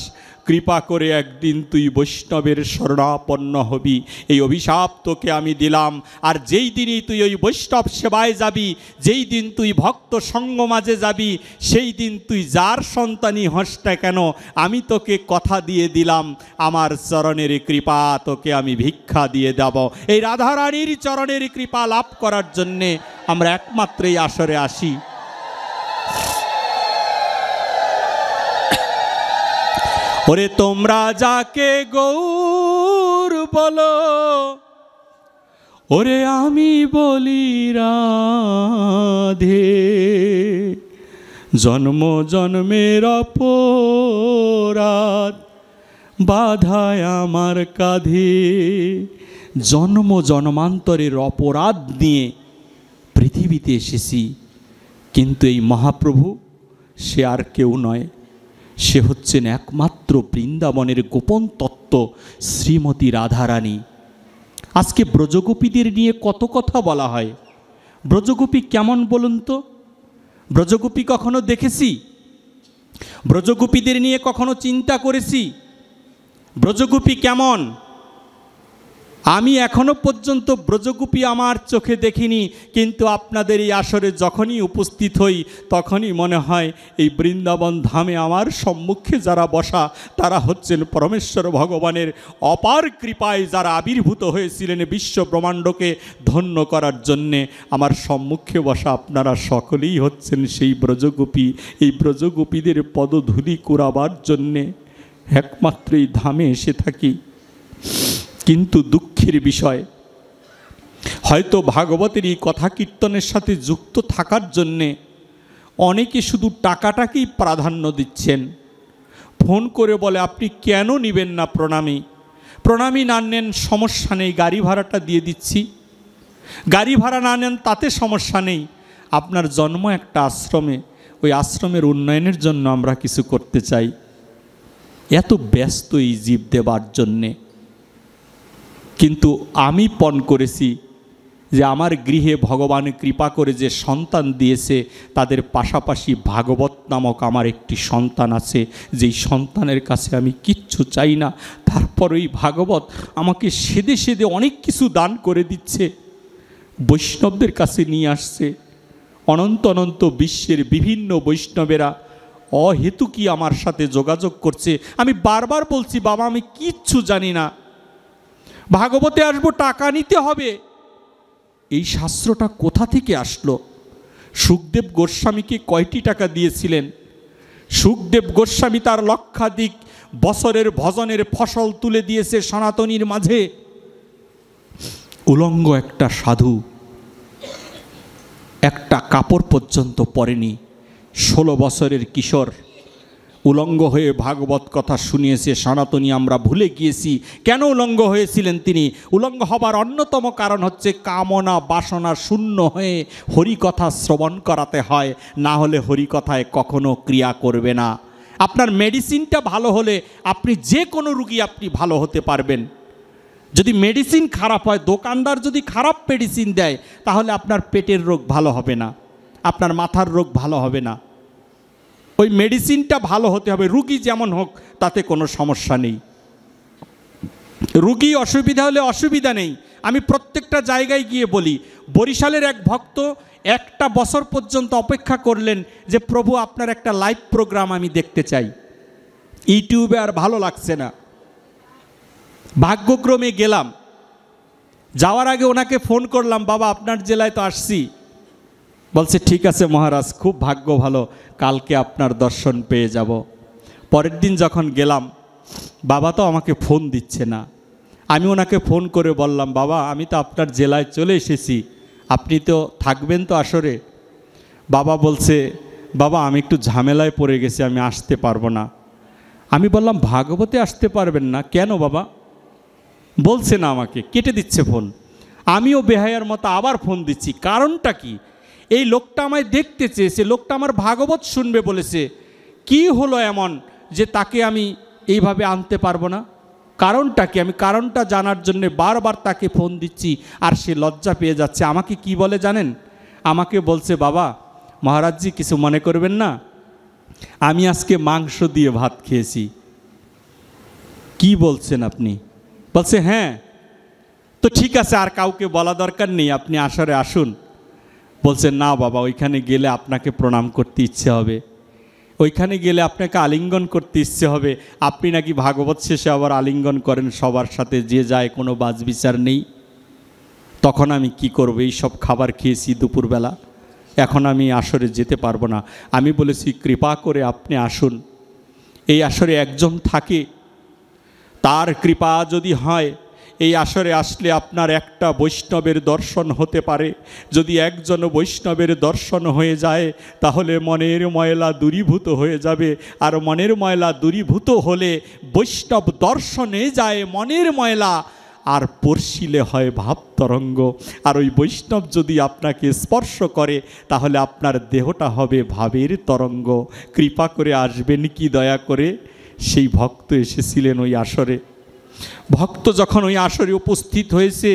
কৃপা করে একদিন তুই বৈষ্ণবের শরণাপন্ন হবি। এই অভিশাপ তোকে আমি দিলাম। আর যেই দিনই তুই ওই বৈষ্ণব সেবায় যাবি, যেই দিন তুই ভক্ত সঙ্গ মাঝে যাবি, সেই দিন তুই যার সন্তানই হস না কেন, আমি তোকে কথা দিয়ে দিলাম আমার চরণের কৃপা তোকে আমি ভিক্ষা দিয়ে দেব। এই রাধারানীর চরণের কৃপা লাভ করার জন্যে আমরা একমাত্র এই আসরে আসি। ওরে তোমরা যাকে গৌর বলো, ওরে আমি বলি রাধে, জন্ম জন্মের অপরাধ বাধায় আমার কাঁধে। জন্ম জন্মান্তরের অপরাধ নিয়ে পৃথিবীতে এসেছি, কিন্তু এই মহাপ্রভু সে আর কেউ নয়, সে হচ্ছেন একমাত্র বৃন্দাবনের গোপন তত্ত্ব শ্রীমতী রাধারানী। আজকে ব্রজগোপীদের নিয়ে কত কথা বলা হয়। ব্রজগোপী কেমন বলুন তো? ব্রজগোপী কখনো দেখেছি? ব্রজগোপীদের নিয়ে কখনো চিন্তা করেছি ব্রজগোপী কেমন? আমি এখনো পর্যন্ত ব্রজগোপী আমার চোখে দেখিনি, কিন্তু আপনাদের এই আসরে যখনই উপস্থিত হই তখনই মনে হয় এই বৃন্দাবন ধামে আমার সম্মুখে যারা বসা তারা হচ্ছেন পরমেশ্বর ভগবানের অপার কৃপায় যারা আবির্ভূত হয়েছিলেন বিশ্ব ব্রহ্মাণ্ডকে ধন্য করার জন্যে। আমার সম্মুখে বসা আপনারা সকলেই হচ্ছেন সেই ব্রজগোপী। এই ব্রজগোপীদের পদধূলি কুড়াবার জন্যে একমাত্র এই ধামে এসে থাকি। কিন্তু দুঃখের বিষয়, হয়তো ভাগবতের এই কথা কীর্তনের সাথে যুক্ত থাকার জন্যে অনেকে শুধু টাকাটাকেই প্রাধান্য দিচ্ছেন। ফোন করে বলে আপনি কেন নেবেন না প্রণামী? প্রণামী না নেন সমস্যা নেই, গাড়ি ভাড়াটা দিয়ে দিচ্ছি। গাড়ি ভাড়া না নেন তাতে সমস্যা নেই, আপনার জন্ম একটা আশ্রমে, ওই আশ্রমের উন্নয়নের জন্য আমরা কিছু করতে চাই। এত ব্যস্ত এই জীব দেবার জন্যে। কিন্তু আমি পণ করেছি যে আমার গৃহে ভগবান কৃপা করে যে সন্তান দিয়েছে তাদের পাশাপাশি ভাগবত নামক আমার একটি সন্তান আছে, যেই সন্তানের কাছে আমি কিচ্ছু চাই না, তারপর ওই ভাগবত আমাকে সেদে সেদে অনেক কিছু দান করে দিচ্ছে, বৈষ্ণবদের কাছে নিয়ে আসছে। অনন্ত অনন্ত বিশ্বের বিভিন্ন বৈষ্ণবেরা অহেতুকি আমার সাথে যোগাযোগ করছে। আমি বারবার বলছি, বাবা আমি কিচ্ছু জানি না, ভাগবতে আসবো টাকা নিতে হবে। এই শাস্ত্রটা কোথা থেকে আসলো? সুখদেব গোস্বামীকে কয়টি টাকা দিয়েছিলেন? সুখদেব গোস্বামী তার লক্ষাধিক বছরের ভজনের ফসল তুলে দিয়েছে সনাতনীর মাঝে। উলঙ্গ একটা সাধু একটা কাপড় পর্যন্ত পরেনি, 16 বছরের কিশোর উলঙ্গ হয়ে ভাগবত কথা শুনিয়েছে। সনাতনী আমরা ভুলে গিয়েছি কেন উলঙ্গ হয়েছিলেন তিনি। উলঙ্গ হবার অন্যতম কারণ হচ্ছে কামনা বাসনা শূন্য হয়ে হরিকথা শ্রবণ করাতে হয়, না হলে হরিকথায় কখনো ক্রিয়া করবে না। আপনার মেডিসিনটা ভালো হলে আপনি যে কোনো রুগী আপনি ভালো হতে পারবেন। যদি মেডিসিন খারাপ হয়, দোকানদার যদি খারাপ মেডিসিন দেয়, তাহলে আপনার পেটের রোগ ভালো হবে না, আপনার মাথার রোগ ভালো হবে না। ওই মেডিসিনটা ভালো হতে হবে, রুগী যেমন হোক তাতে কোনো সমস্যা নেই। রুগী অসুবিধা হলে অসুবিধা নেই। আমি প্রত্যেকটা জায়গায় গিয়ে বলি, বরিশালের এক ভক্ত 1 বছর পর্যন্ত অপেক্ষা করলেন যে প্রভু আপনার একটা লাইভ প্রোগ্রাম আমি দেখতে চাই, ইউটিউবে আর ভালো লাগছে না। ভাগ্যক্রমে গেলাম, যাওয়ার আগে ওনাকে ফোন করলাম, বাবা আপনার জেলায় তো আসছি। বলছে ঠিক আছে মহারাজ, খুব ভাগ্য ভালো, কালকে আপনার দর্শন পেয়ে যাব। পরের দিন যখন গেলাম, বাবা তো আমাকে ফোন দিচ্ছে না। আমি ওনাকে ফোন করে বললাম, বাবা আমি তো আপনার জেলায় চলে এসেছি, আপনি তো থাকবেন তো আসরে? বাবা বলছে, বাবা আমি একটু ঝামেলায় পড়ে গেছি, আমি আসতে পারবো না। আমি বললাম ভাগবতে আসতে পারবেন না কেন বাবা? বলছে না, আমাকে কেটে দিচ্ছে ফোন। আমিও বেহায়ার মতো আবার ফোন দিচ্ছি, কারণটা কি? এই লোকটা আমায় দেখতে চেয়েছে, লোকটা আমার ভাগবত শুনবে বলেছে, কি হলো এমন যে তাকে আমি এইভাবে আনতে পারবো না? কারণটা কি? আমি কারণটা জানার জন্য বারবার তাকে ফোন দিচ্ছি, আর সে লজ্জা পেয়ে যাচ্ছে। আমাকে কি বলে জানেন? আমাকে বলছে, বাবা মহারাজজি কিছু মনে করবেন না, আমি আজকে মাংস দিয়ে ভাত খেয়েছি। কি বলছেন আপনি? বলছে হ্যাঁ। তো ঠিক আছে, আর কাউকে বলা দরকার নেই, আপনি আসরে আসুন। বলছে না বাবা, ওইখানে গেলে আপনাকে প্রণাম করতে ইচ্ছে হবে, ওইখানে গেলে আপনাকে আলিঙ্গন করতে ইচ্ছে হবে। আপনি নাকি ভাগবত শেষে আবার আলিঙ্গন করেন সবার সাথে, যে যায়, কোনো বাজ বিচার নেই। তখন আমি কি করব? এই সব খাবার খেয়েছি দুপুরবেলা, এখন আমি আসরে যেতে পারবো না। আমি বলেছি কৃপা করে আপনি আসুন, এই আসরে একজন থাকে, তার কৃপা যদি হয় এই আসরে আসলে আপনার একটা বৈষ্ণবের দর্শন হতে পারে। যদি একজন বৈষ্ণবের দর্শন হয়ে যায় তাহলে মনের ময়লা দূরীভূত হয়ে যাবে, আর মনের ময়লা দূরীভূত হলে বৈষ্ণব দর্শনে যায় মনের ময়লা, আর পড়শিলে হয় ভাব তরঙ্গ। আর ওই বৈষ্ণব যদি আপনাকে স্পর্শ করে তাহলে আপনার দেহটা হবে ভাবের তরঙ্গ। কৃপা করে আসবেন কি দয়া করে? সেই ভক্ত এসেছিলেন ওই আসরে। ভক্ত যখন ওই আসরে উপস্থিত হয়েছে,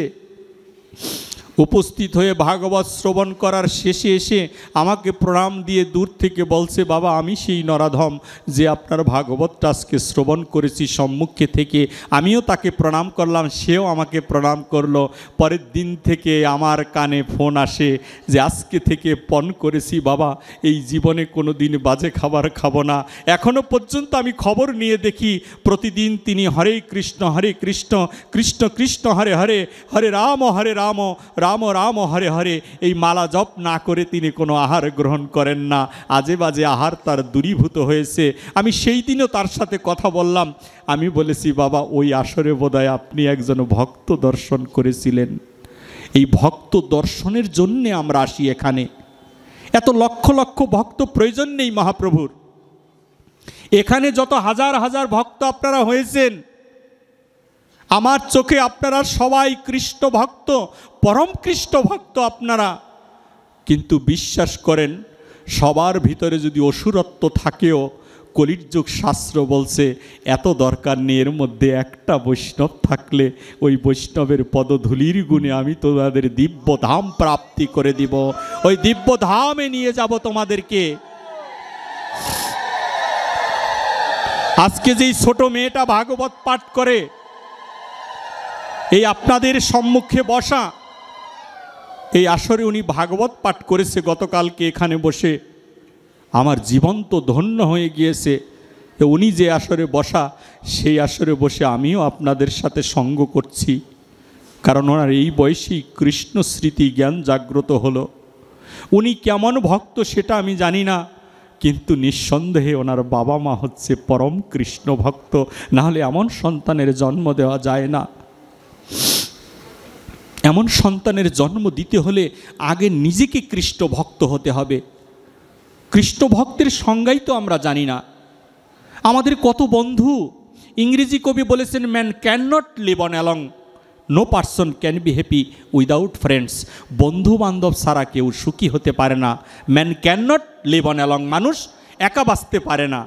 উপস্থিত হয়ে ভাগবত শ্রবণ করার শেষে এসে আমাকে প্রণাম দিয়ে দূর থেকে বলছে, বাবা আমি সেই নরাধম যে আপনার ভাগবতটা আজকে শ্রবণ করেছি সম্মুখে থেকে। আমিও তাকে প্রণাম করলাম, সেও আমাকে প্রণাম করলো। পরের দিন থেকে আমার কানে ফোন আসে যে আজকে থেকে পণ করেছি বাবা, এই জীবনে কোনো দিন বাজে খাবার খাবো না। এখনও পর্যন্ত আমি খবর নিয়ে দেখি প্রতিদিন তিনি হরে কৃষ্ণ কৃষ্ণ কৃষ্ণ হরে হরে, হরে রাম রাম রাম হরে হরে, এই মালা জপ না করে তিনি কোনো আহার গ্রহণ করেন না। আজে বাজে আহার তার দূরীভূত হয়েছে। আমি সেই দিনও তার সাথে কথা বললাম। আমি বলেছি, বাবা ওই আসরে বোধহয় আপনি একজন ভক্ত দর্শন করেছিলেন। এই ভক্ত দর্শনের জন্যে আমরা আসি এখানে। এত লক্ষ লক্ষ ভক্ত প্রয়োজন নেই মহাপ্রভুর। এখানে যত হাজার হাজার ভক্ত আপনারা হয়েছেন, আমার চোখে আপনারা সবাই কৃষ্ণ ভক্ত, পরম কৃষ্ণ ভক্ত আপনারা। কিন্তু বিশ্বাস করেন, সবার ভিতরে যদি অসুরত্ব থাকেও কলির যুগ শাস্ত্র বলছে এত দরকার নেই, এর মধ্যে একটা বৈষ্ণব থাকলে ওই বৈষ্ণবের পদধূলির গুণে আমি তোমাদের দিব্য ধাম প্রাপ্তি করে দিব, ওই দিব্য ধামে নিয়ে যাব তোমাদেরকে। আজকে যেই ছোট মেয়েটা ভাগবত পাঠ করে, এই আপনাদের সম্মুখে বসা, এই আসরে উনি ভাগবত পাঠ করেছে গতকালকে এখানে বসে। আমার জীবন তো ধন্য হয়ে গিয়েছে। উনি যে আসরে বসা, সেই আসরে বসে আমিও আপনাদের সাথে সঙ্গ করছি, কারণ ওনার এই বয়সেই কৃষ্ণ স্মৃতি জ্ঞান জাগ্রত হলো। উনি কেমন ভক্ত সেটা আমি জানি না, কিন্তু নিঃসন্দেহে ওনার বাবা মা হচ্ছে পরম কৃষ্ণ ভক্ত, নাহলে এমন সন্তানের জন্ম দেওয়া যায় না। এমন সন্তানের জন্ম দিতে হলে আগে নিজেকে কৃষ্ণ ভক্ত হতে হবে। কৃষ্ণ ভক্তের সংজ্ঞাই তো আমরা জানি না। আমাদের কত বন্ধু, ইংরেজি কবি বলেছেন, man can not live on along, no person can be happy without friends. বন্ধু বান্ধব ছাড়া কেউ সুখী হতে পারে না। Man can not live on along, মানুষ একা বাঁচতে পারে না।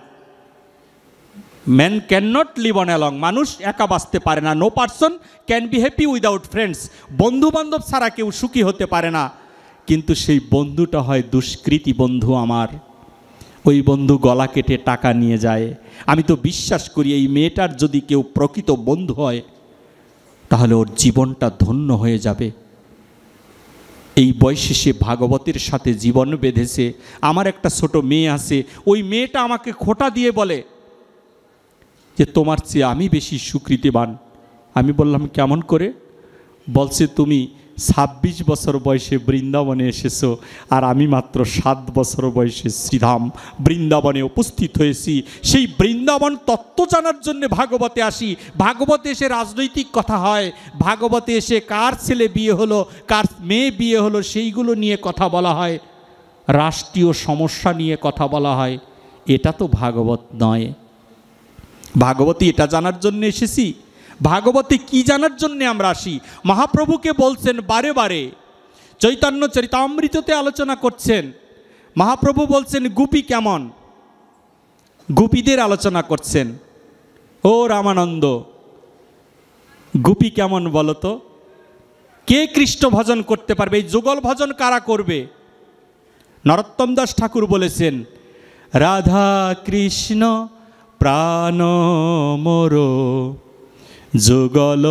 Man can not live on along, মানুষ একা বাঁচতে পারে না। No person can be happy without friends, বন্ধু বান্ধব ছাড়া কেউ সুখী হতে পারে না। কিন্তু সেই বন্ধুটা হয় দুষ্কৃতী বন্ধু আমার। ওই বন্ধু গলা কেটে টাকা নিয়ে যায়। আমি তো বিশ্বাস করি এই মেয়েটার যদি কেউ প্রকৃত বন্ধু হয়, তাহলে ওর জীবনটা ধন্য হয়ে যাবে। এই বয়সে সে ভাগবতের সাথে জীবন বেঁধেছে। আমার একটা ছোট মেয়ে আছে, ওই মেয়েটা আমাকে খোঁটা দিয়ে বলে যে তোমার চেয়ে আমি বেশি সুকৃতিবান। আমি বললাম কেমন করে? বলছে তুমি 26 বছর বয়সে বৃন্দাবনে এসেছো, আর আমি মাত্র 7 বছর বয়সে শ্রীধাম বৃন্দাবনে উপস্থিত হয়েছি। সেই বৃন্দাবন তত্ত্ব জানার জন্য ভাগবতে আসি। ভাগবতে এসে রাজনৈতিক কথা হয়, ভাগবতে এসে কার ছেলে বিয়ে হলো, কার মেয়ে বিয়ে হলো, সেইগুলো নিয়ে কথা বলা হয়, রাষ্ট্রীয় সমস্যা নিয়ে কথা বলা হয়। এটা তো ভাগবত নয়। ভাগবতী এটা জানার জন্য এসেছি। ভাগবতে কি জানার জন্য আমরা আসি? মহাপ্রভুকে বলছেন বারে বারে, চৈতন্য চরিতামৃততে আলোচনা করছেন। মহাপ্রভু বলছেন গোপী কেমন, গোপীদের আলোচনা করছেন। ও রামানন্দ, গোপী কেমন বলো তো? কে কৃষ্ণ ভজন করতে পারবে? এই যুগল ভজন কারা করবে? নরোত্তম দাস ঠাকুর বলেছেন, রাধা কৃষ্ণ প্রাণ মোর যুগল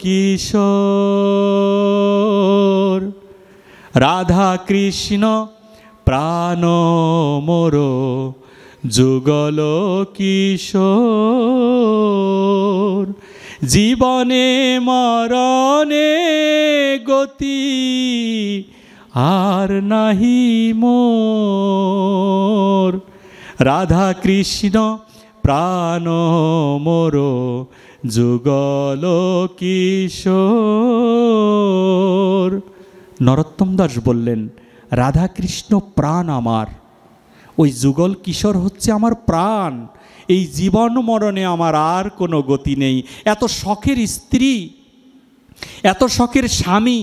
কিশোর, রাধা কৃষ্ণ প্রাণ মোর যুগল কিশোর, জীবনে মরণে গতি আর নাহি মোর, রাধা কৃষ্ণ প্রাণ মোর যুগল কিশোর। নরোত্তম দাস বললেন, রাধা কৃষ্ণ প্রাণ আমার, ওই যুগল কিশোর হচ্ছে আমার প্রাণ। এই জীবন মরণে আমার আর কোনো গতি নেই। এত শখের স্ত্রী, এত শখের স্বামী,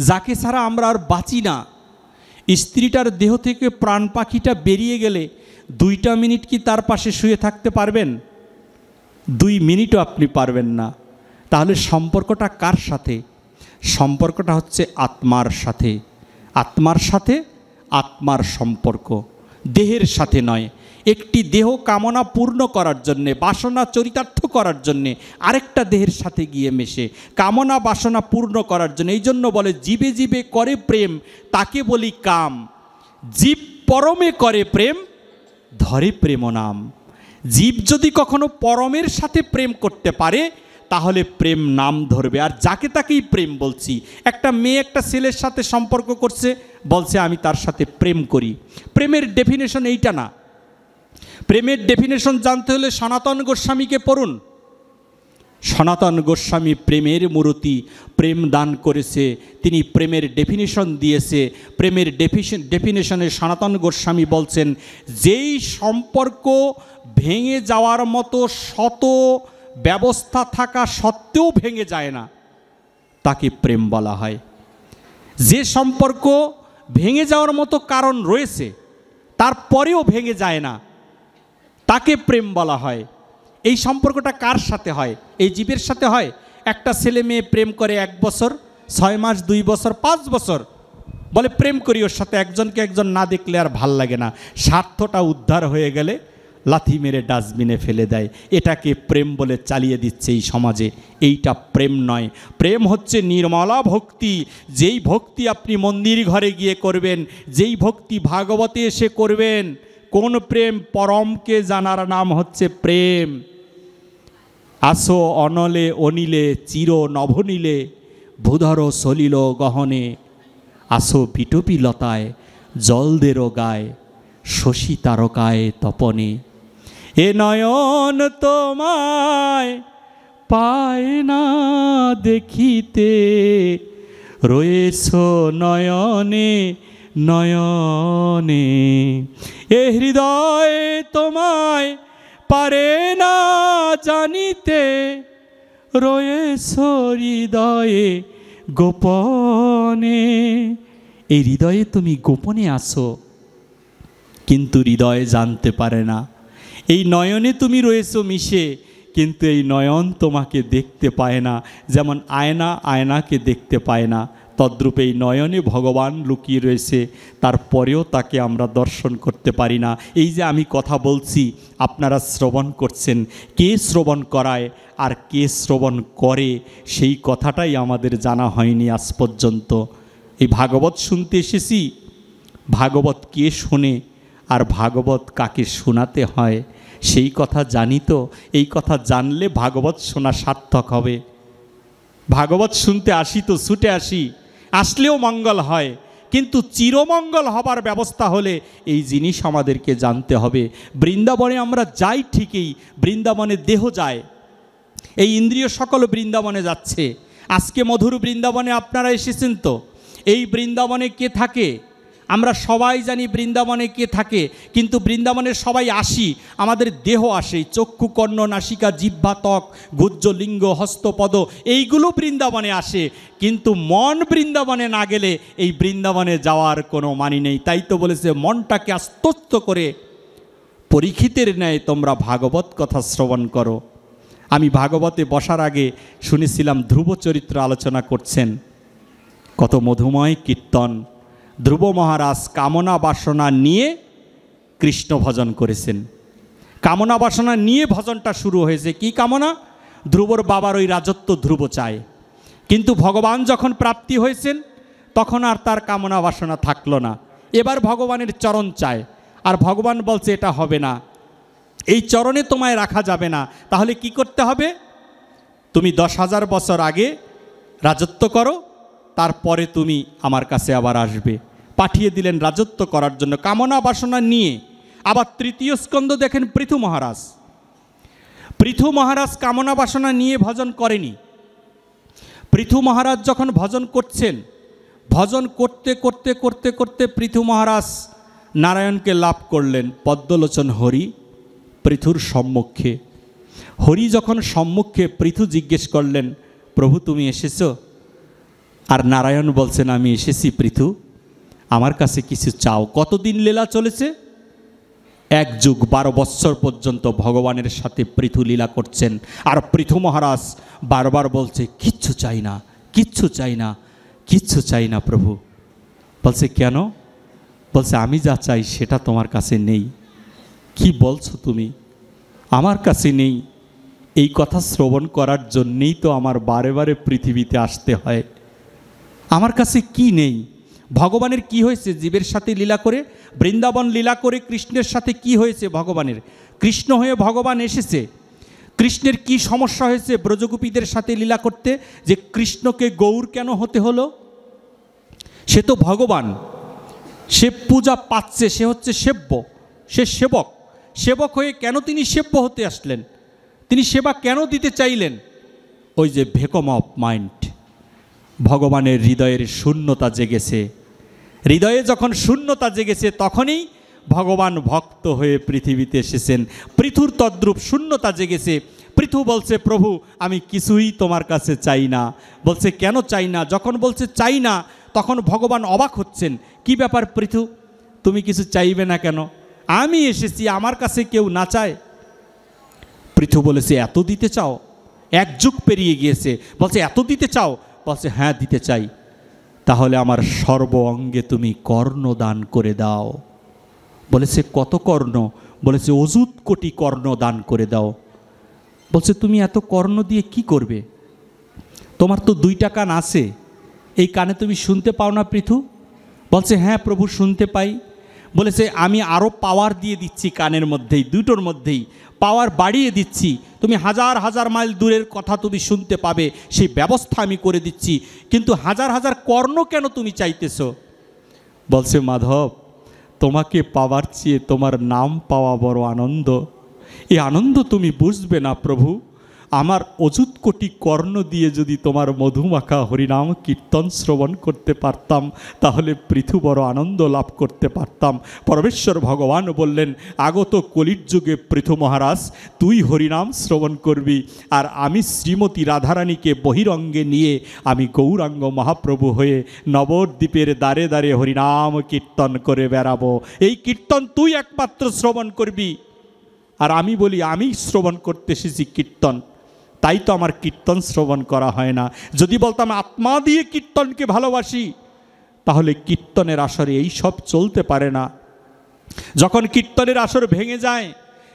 যাকে ছাড়া আমরা আর বাঁচি না। স্ত্রীটার দেহ থেকে প্রাণ পাখিটা বেরিয়ে গেলে 2টা মিনিট কি তার পাশে শুয়ে থাকতে পারবেন? 2 মিনিটও আপনি পারবেন না। তাহলে সম্পর্কটা কার সাথে? সম্পর্কটা হচ্ছে আত্মার সাথে। আত্মার সাথে আত্মার সম্পর্ক, দেহের সাথে নয়। একটি দেহ কামনা পূর্ণ করার জন্যে, বাসনা চরিতার্থ করার জন্যে আরেকটা দেহের সাথে গিয়ে মেশে, কামনা বাসনা পূর্ণ করার জন্য। এই জন্য বলে জীবে জীবে করে প্রেম, তাকে বলি কাম। জীব পরমে করে প্রেম, ধরে প্রেম নাম। জীব যদি কখনো পরমের সাথে প্রেম করতে পারে, তাহলে প্রেম নাম ধরবে। আর যাকে তাকেই প্রেম বলছি। একটা মেয়ে একটা ছেলের সাথে সম্পর্ক করছে, বলছে আমি তার সাথে প্রেম করি। প্রেমের ডেফিনেশন এইটা না। প্রেমের ডেফিনেশন জানতে হলে সনাতন গোস্বামীকে পড়ুন। সনাতন গোস্বামী প্রেমের মূর্তি, প্রেম দান করেছে, তিনি প্রেমের ডেফিনেশন দিয়েছে। প্রেমের ডেফিনেশনে সনাতন গোস্বামী বলছেন, যেই সম্পর্ক ভেঙে যাওয়ার মতো শত ব্যবস্থা থাকা সত্ত্বেও ভেঙে যায় না, তাকে প্রেম বলা হয়। যে সম্পর্ক ভেঙে যাওয়ার মতো কারণ রয়েছে, তারপরেও ভেঙে যায় না, তাকে প্রেম বলা হয়। এই সম্পর্কটা কার সাথে হয়? এই জীবের সাথে হয়। একটা ছেলে মেয়ে প্রেম করে 1 বছর, 6 মাস, 2 বছর, 5 বছর, বলে প্রেম করি ওর সাথে, একজনকে একজন না দেখলে আর ভাল লাগে না, স্বার্থটা উদ্ধার হয়ে গেলে লাথি মেরে ডাস্টবিনে ফেলে দেয়। এটাকে প্রেম বলে চালিয়ে দিচ্ছে এই সমাজে। এইটা প্রেম নয়। প্রেম হচ্ছে নির্মলা ভক্তি। যেই ভক্তি আপনি মন্দির ঘরে গিয়ে করবেন, যেই ভক্তি ভাগবতে এসে করবেন, কোন প্রেম? পরমকে জানার নাম হচ্ছে প্রেম। আসো অনলে অনিলে চির নভনীলে, ভূধর সলিল গহনে, আসো বিটপি লতায় জলদেরও গায়, শশী তারকায় তপনে। এ নয়ন তোমায় পায় না দেখিতে, রয়েছ নয়নে নয়নে। এ হৃদয় তোমায় পারে না জানিতে, রয়েছ হৃদয়ে গোপনে। এই হৃদয়ে তুমি গোপনে আসো, কিন্তু হৃদয় জানতে পারে না। এই নয়নে তুমি রয়েছো মিশে, কিন্তু এই নয়ন তোমাকে দেখতে পায় না। যেমন আয়না আয়নাকে দেখতে পায় না, তদ্রূপ এই নয়নে ভগবান লুকিয়ে রয়েছে, তারপরেও তাকে আমরা দর্শন করতে পারি না। এই যে আমি কথা বলছি, আপনারা শ্রবণ করছেন, কে শ্রবণ করায় আর কে শ্রবণ করে সেই কথাটাই আমাদের জানা হয়নি আজ পর্যন্ত। এই ভাগবত শুনতে এসেছি, ভাগবত কে শোনে আর ভাগবত কাকে শোনাতে হয় সেই কথা জানি তো। এই কথা জানলে ভাগবত শোনা সার্থক হবে। ভাগবত শুনতে আসি তো ছুটে আসি, আসলেও মঙ্গল হয়, কিন্তু চিরমঙ্গল হবার ব্যবস্থা হলে এই জিনিস আমাদেরকে জানতে হবে। বৃন্দাবনে আমরা যাই ঠিকই, বৃন্দাবনে দেহ যায়, এই ইন্দ্রিয় সকল বৃন্দাবনে যাচ্ছে। আজকে মধুর বৃন্দাবনে আপনারা এসেছেন তো, এই বৃন্দাবনে কে থাকে? আমরা সবাই জানি বৃন্দাবনে কে থাকে, কিন্তু বৃন্দাবনে সবাই আসি, আমাদের দেহ আসে, চক্ষু কর্ণ নাসিকা জিহ্বা ত্বক গুজ্জ লিঙ্গ হস্তপদ এইগুলো বৃন্দাবনে আসে, কিন্তু মন বৃন্দাবনে না গেলে এই বৃন্দাবনে যাওয়ার কোনো মানি নেই। তাই তো বলেছে মনটাকে আস্তস্ত করে পরীক্ষিতের ন্যায় তোমরা ভাগবত কথা শ্রবণ করো। আমি ভাগবতে বসার আগে শুনেছিলাম ধ্রুব চরিত্র আলোচনা করছেন, কত মধুময় কীর্তন। ধ্রুব মহারাজ কামনা বাসনা নিয়ে কৃষ্ণ ভজন করেছেন। কামনা বাসনা নিয়ে ভজনটা শুরু হয়েছে। কি কামনা? ধ্রুবর বাবার ওই রাজত্ব ধ্রুব চায়, কিন্তু ভগবান যখন প্রাপ্তি হয়েছেন তখন আর তার কামনা বাসনা থাকলো না, এবার ভগবানের চরণ চায়। আর ভগবান বলছে এটা হবে না, এই চরণে তোমায় রাখা যাবে না। তাহলে কি করতে হবে? তুমি 10,000 বছর আগে রাজত্ব করো, তারপরে তুমি আমার কাছে আবার আসবে। পাঠিয়ে দিলেন রাজত্ব করার জন্য কামনা বাসনা নিয়ে। আবার তৃতীয় স্কন্ধ দেখেন, পৃথু মহারাজ। পৃথু মহারাজ কামনা বাসনা নিয়ে ভজন করেনি। পৃথু মহারাজ যখন ভজন করছেন, ভজন করতে করতে করতে করতে পৃথু মহারাজ নারায়ণকে লাভ করলেন। পদ্মলোচন হরি পৃথুর সম্মুখে। হরি যখন সম্মুখে, পৃথু জিজ্ঞেস করলেন, প্রভু তুমি এসেছো? আর নারায়ণ বলছেন, আমি এসেছি পৃথু, আমার কাছে কিছু চাও। কতদিন লীলা চলেছে? 1 যুগ 12 বৎসর পর্যন্ত ভগবানের সাথে পৃথু লীলা করছেন। আর পৃথু মহারাজ বারবার বলছে, কিচ্ছু চাই না, কিচ্ছু চাই না, কিচ্ছু চাই না প্রভু। বলছে কেন? বলছে আমি যা চাই সেটা তোমার কাছে নেই। কি বলছো তুমি? আমার কাছে নেই। এই কথা শ্রবণ করার জন্যেই তো আমার বারে বারে পৃথিবীতে আসতে হয়। আমার কাছে কি নেই? ভগবানের কি হয়েছে জীবের সাথে লীলা করে? বৃন্দাবন লীলা করে কৃষ্ণের সাথে কি হয়েছে ভগবানের? কৃষ্ণ হয়ে ভগবান এসেছে। কৃষ্ণের কি সমস্যা হয়েছে ব্রজগোপীদের সাথে লীলা করতে, যে কৃষ্ণকে গৌর কেন হতে হলো? সে তো ভগবান, সে পূজা পাচ্ছে, সে হচ্ছে সেব্য, সে সেবক। সেবক হয়ে কেন তিনি সেব্য হতে আসলেন? তিনি সেবা কেন দিতে চাইলেন? ওই যে ভ্যাকুয়াম অফ মাইন্ড, ভগবানের হৃদয়ের শূন্যতা জেগেছে। হৃদয়ে যখন শূন্যতা জেগেছে তখনই ভগবান ভক্ত হয়ে পৃথিবীতে এসেছেন। পৃথুর তদ্রূপ শূন্যতা জেগেছে। পৃথু বলছে, প্রভু আমি কিছুই তোমার কাছে চাই না। বলছে কেন চাই না? যখন বলছে চাই না, তখন ভগবান অবাক হচ্ছেন। কি ব্যাপার পৃথু, তুমি কিছু চাইবে না কেন? আমি এসেছি, আমার কাছে কেউ না চায়? পৃথু বলেছে, এত দিতে চাও? এক যুগ পেরিয়ে গিয়েছে, বলছে এত দিতে চাও? বলছে হ্যাঁ দিতে চাই। তাহলে আমার সর্ব অঙ্গে তুমি কর্ণ দান করে দাও। বলেছে কত কর্ণ? বলেছে অযুত কোটি কর্ণ দান করে দাও। বলছে তুমি এত কর্ণ দিয়ে কি করবে? তোমার তো 2টা কান আছে, এই কানে তুমি শুনতে পাও না পৃথু? বলছে হ্যাঁ প্রভু শুনতে পাই। বলেছে আমি আরও পাওয়ার দিয়ে দিচ্ছি, কানের মধ্যেই, দুটোর মধ্যেই পাওয়ার বাড়িয়ে দিচ্ছি, তুমি হাজার হাজার মাইল দূরের কথা তুমি শুনতে পাবে, সেই ব্যবস্থা আমি করে দিচ্ছি। কিন্তু হাজার হাজার কর্ণ কেন তুমি চাইতেছো? বলছে মাধব, তোমাকে পাওয়ার চেয়ে তোমার নাম পাওয়া বড় আনন্দ। এই আনন্দ তুমি বুঝবে না প্রভু। আমার অযুত কোটি কর্ণ দিয়ে যদি তোমার মধুমাখা হরিনাম কীর্তন শ্রবণ করতে পারতাম, তাহলে পৃথু বড় আনন্দ লাভ করতে পারতাম। পরমেশ্বর ভগবান বললেন, আগত কলির যুগে পৃথু মহারাজ তুই হরিনাম শ্রবণ করবি, আর আমি শ্রীমতী রাধারানীকে বহিরঙ্গে নিয়ে আমি গৌরাঙ্গ মহাপ্রভু হয়ে নবদ্বীপের দ্বারে দ্বারে হরিনাম কীর্তন করে বেড়াবো। এই কীর্তন তুই একমাত্র শ্রবণ করবি। আর আমি বলি, আমি শ্রবণ করতে এসেছি কীর্তন, তাই তো আমার কীর্তন শ্রবণ করা হয় না। যদি বলতাম আত্মা দিয়ে কীর্তনকে ভালোবাসি, তাহলে কীর্তনের আসরে এই সব চলতে পারে না। যখন কীর্তনের আসর ভেঙে যায়,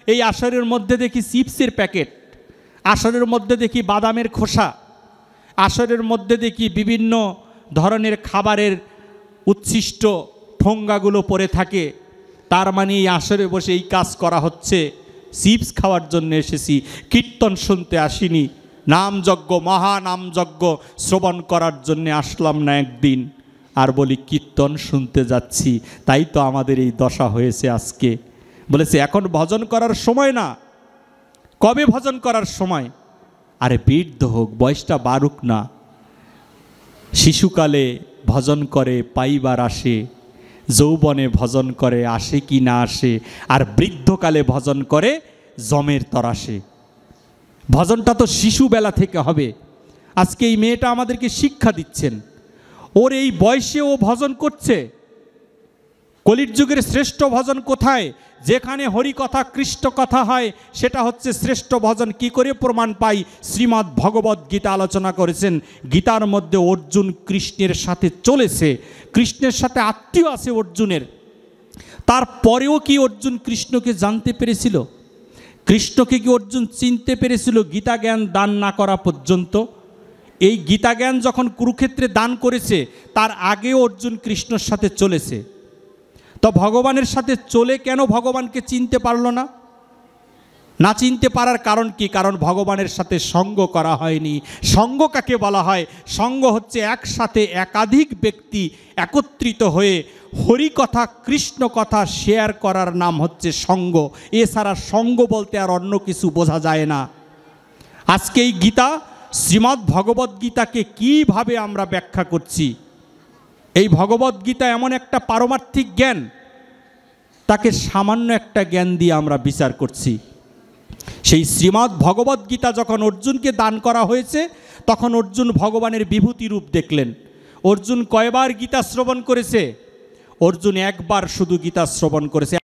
এই আসরের মধ্যে দেখি চিপসের প্যাকেট, আসরের মধ্যে দেখি বাদামের খোসা, আসরের মধ্যে দেখি বিভিন্ন ধরনের খাবারের উচ্ছিষ্ট ঠোঙ্গাগুলো পড়ে থাকে। তার মানে এই আসরে বসে এই কাজ করা হচ্ছে, চিপস খাওয়ার জন্য এসেছি, কীর্তন শুনতে আসিনি। নামযজ্ঞ, মহানামযজ্ঞ শ্রবণ করার জন্য আসলাম না একদিন, আর বলি কীর্তন শুনতে যাচ্ছি। তাই তো আমাদের এই দশা হয়েছে আজকে। বলেছে এখন ভজন করার সময় না। কবে ভজন করার সময়? আরে বৃদ্ধ হোক, বয়সটা বাড়ুক না। শিশুকালে ভজন করে পাইবার আসে, যৌবনে ভজন করে আসে কি না আসে, আর বৃদ্ধকালে ভজন করে জমের তরাসে। ভজনটা তো শিশুবেলা থেকে হবে। আজকে এই মেয়েটা আমাদেরকে শিক্ষা দিচ্ছেন, ওর এই বয়সে ও ভজন করছে। কলির যুগের শ্রেষ্ঠ ভজন কোথায়? যেখানে হরি কথা কৃষ্ণ কথা হয়, সেটা হচ্ছে শ্রেষ্ঠ ভজন। কি করে প্রমাণ পাই? শ্রীমদ্ ভগবদ্ গীতা আলোচনা করেছেন। গীতার মধ্যে অর্জুন কৃষ্ণের সাথে চলেছে, কৃষ্ণের সাথে আত্মীয় আছে অর্জুনের। তারপরেও কি অর্জুন কৃষ্ণকে জানতে পেরেছিল? কৃষ্ণকে কি অর্জুন চিনতে পেরেছিল গীতা জ্ঞান দান না করা পর্যন্ত? এই গীতা জ্ঞান যখন কুরুক্ষেত্রে দান করেছে, তার আগেও অর্জুন কৃষ্ণের সাথে চলেছে। তো ভগবানের সাথে চলে কেন ভগবানকে চিনতে পারল না? না চিনতে পারার কারণ কি? কারণ ভগবানের সাথে সঙ্গ করা হয়নি। সঙ্গ কাকে বলা হয়? সঙ্গ হচ্ছে একসাথে একাধিক ব্যক্তি একত্রিত হয়ে হরি কথা কৃষ্ণ কথা শেয়ার করার নাম হচ্ছে সঙ্গ। এছাড়া সঙ্গ বলতে আর অন্য কিছু বোঝা যায় না। আজকে এই গীতা, শ্রীমদ্ ভগবদ্গীতাকে কীভাবে আমরা ব্যাখ্যা করছি? এই ভগবদ্গীতা এমন একটা পারমার্থিক জ্ঞান, তাকে সামান্য একটা জ্ঞান দিয়ে আমরা বিচার করছি। সেই শ্রীমদ্ ভগবদ্গীতা যখন অর্জুনকে দান করা হয়েছে, তখন অর্জুন ভগবানের বিভূতি রূপ দেখলেন। অর্জুন কয়বার গীতা শ্রবণ করেছে? অর্জুন একবার শুধু গীতা শ্রবণ করেছে।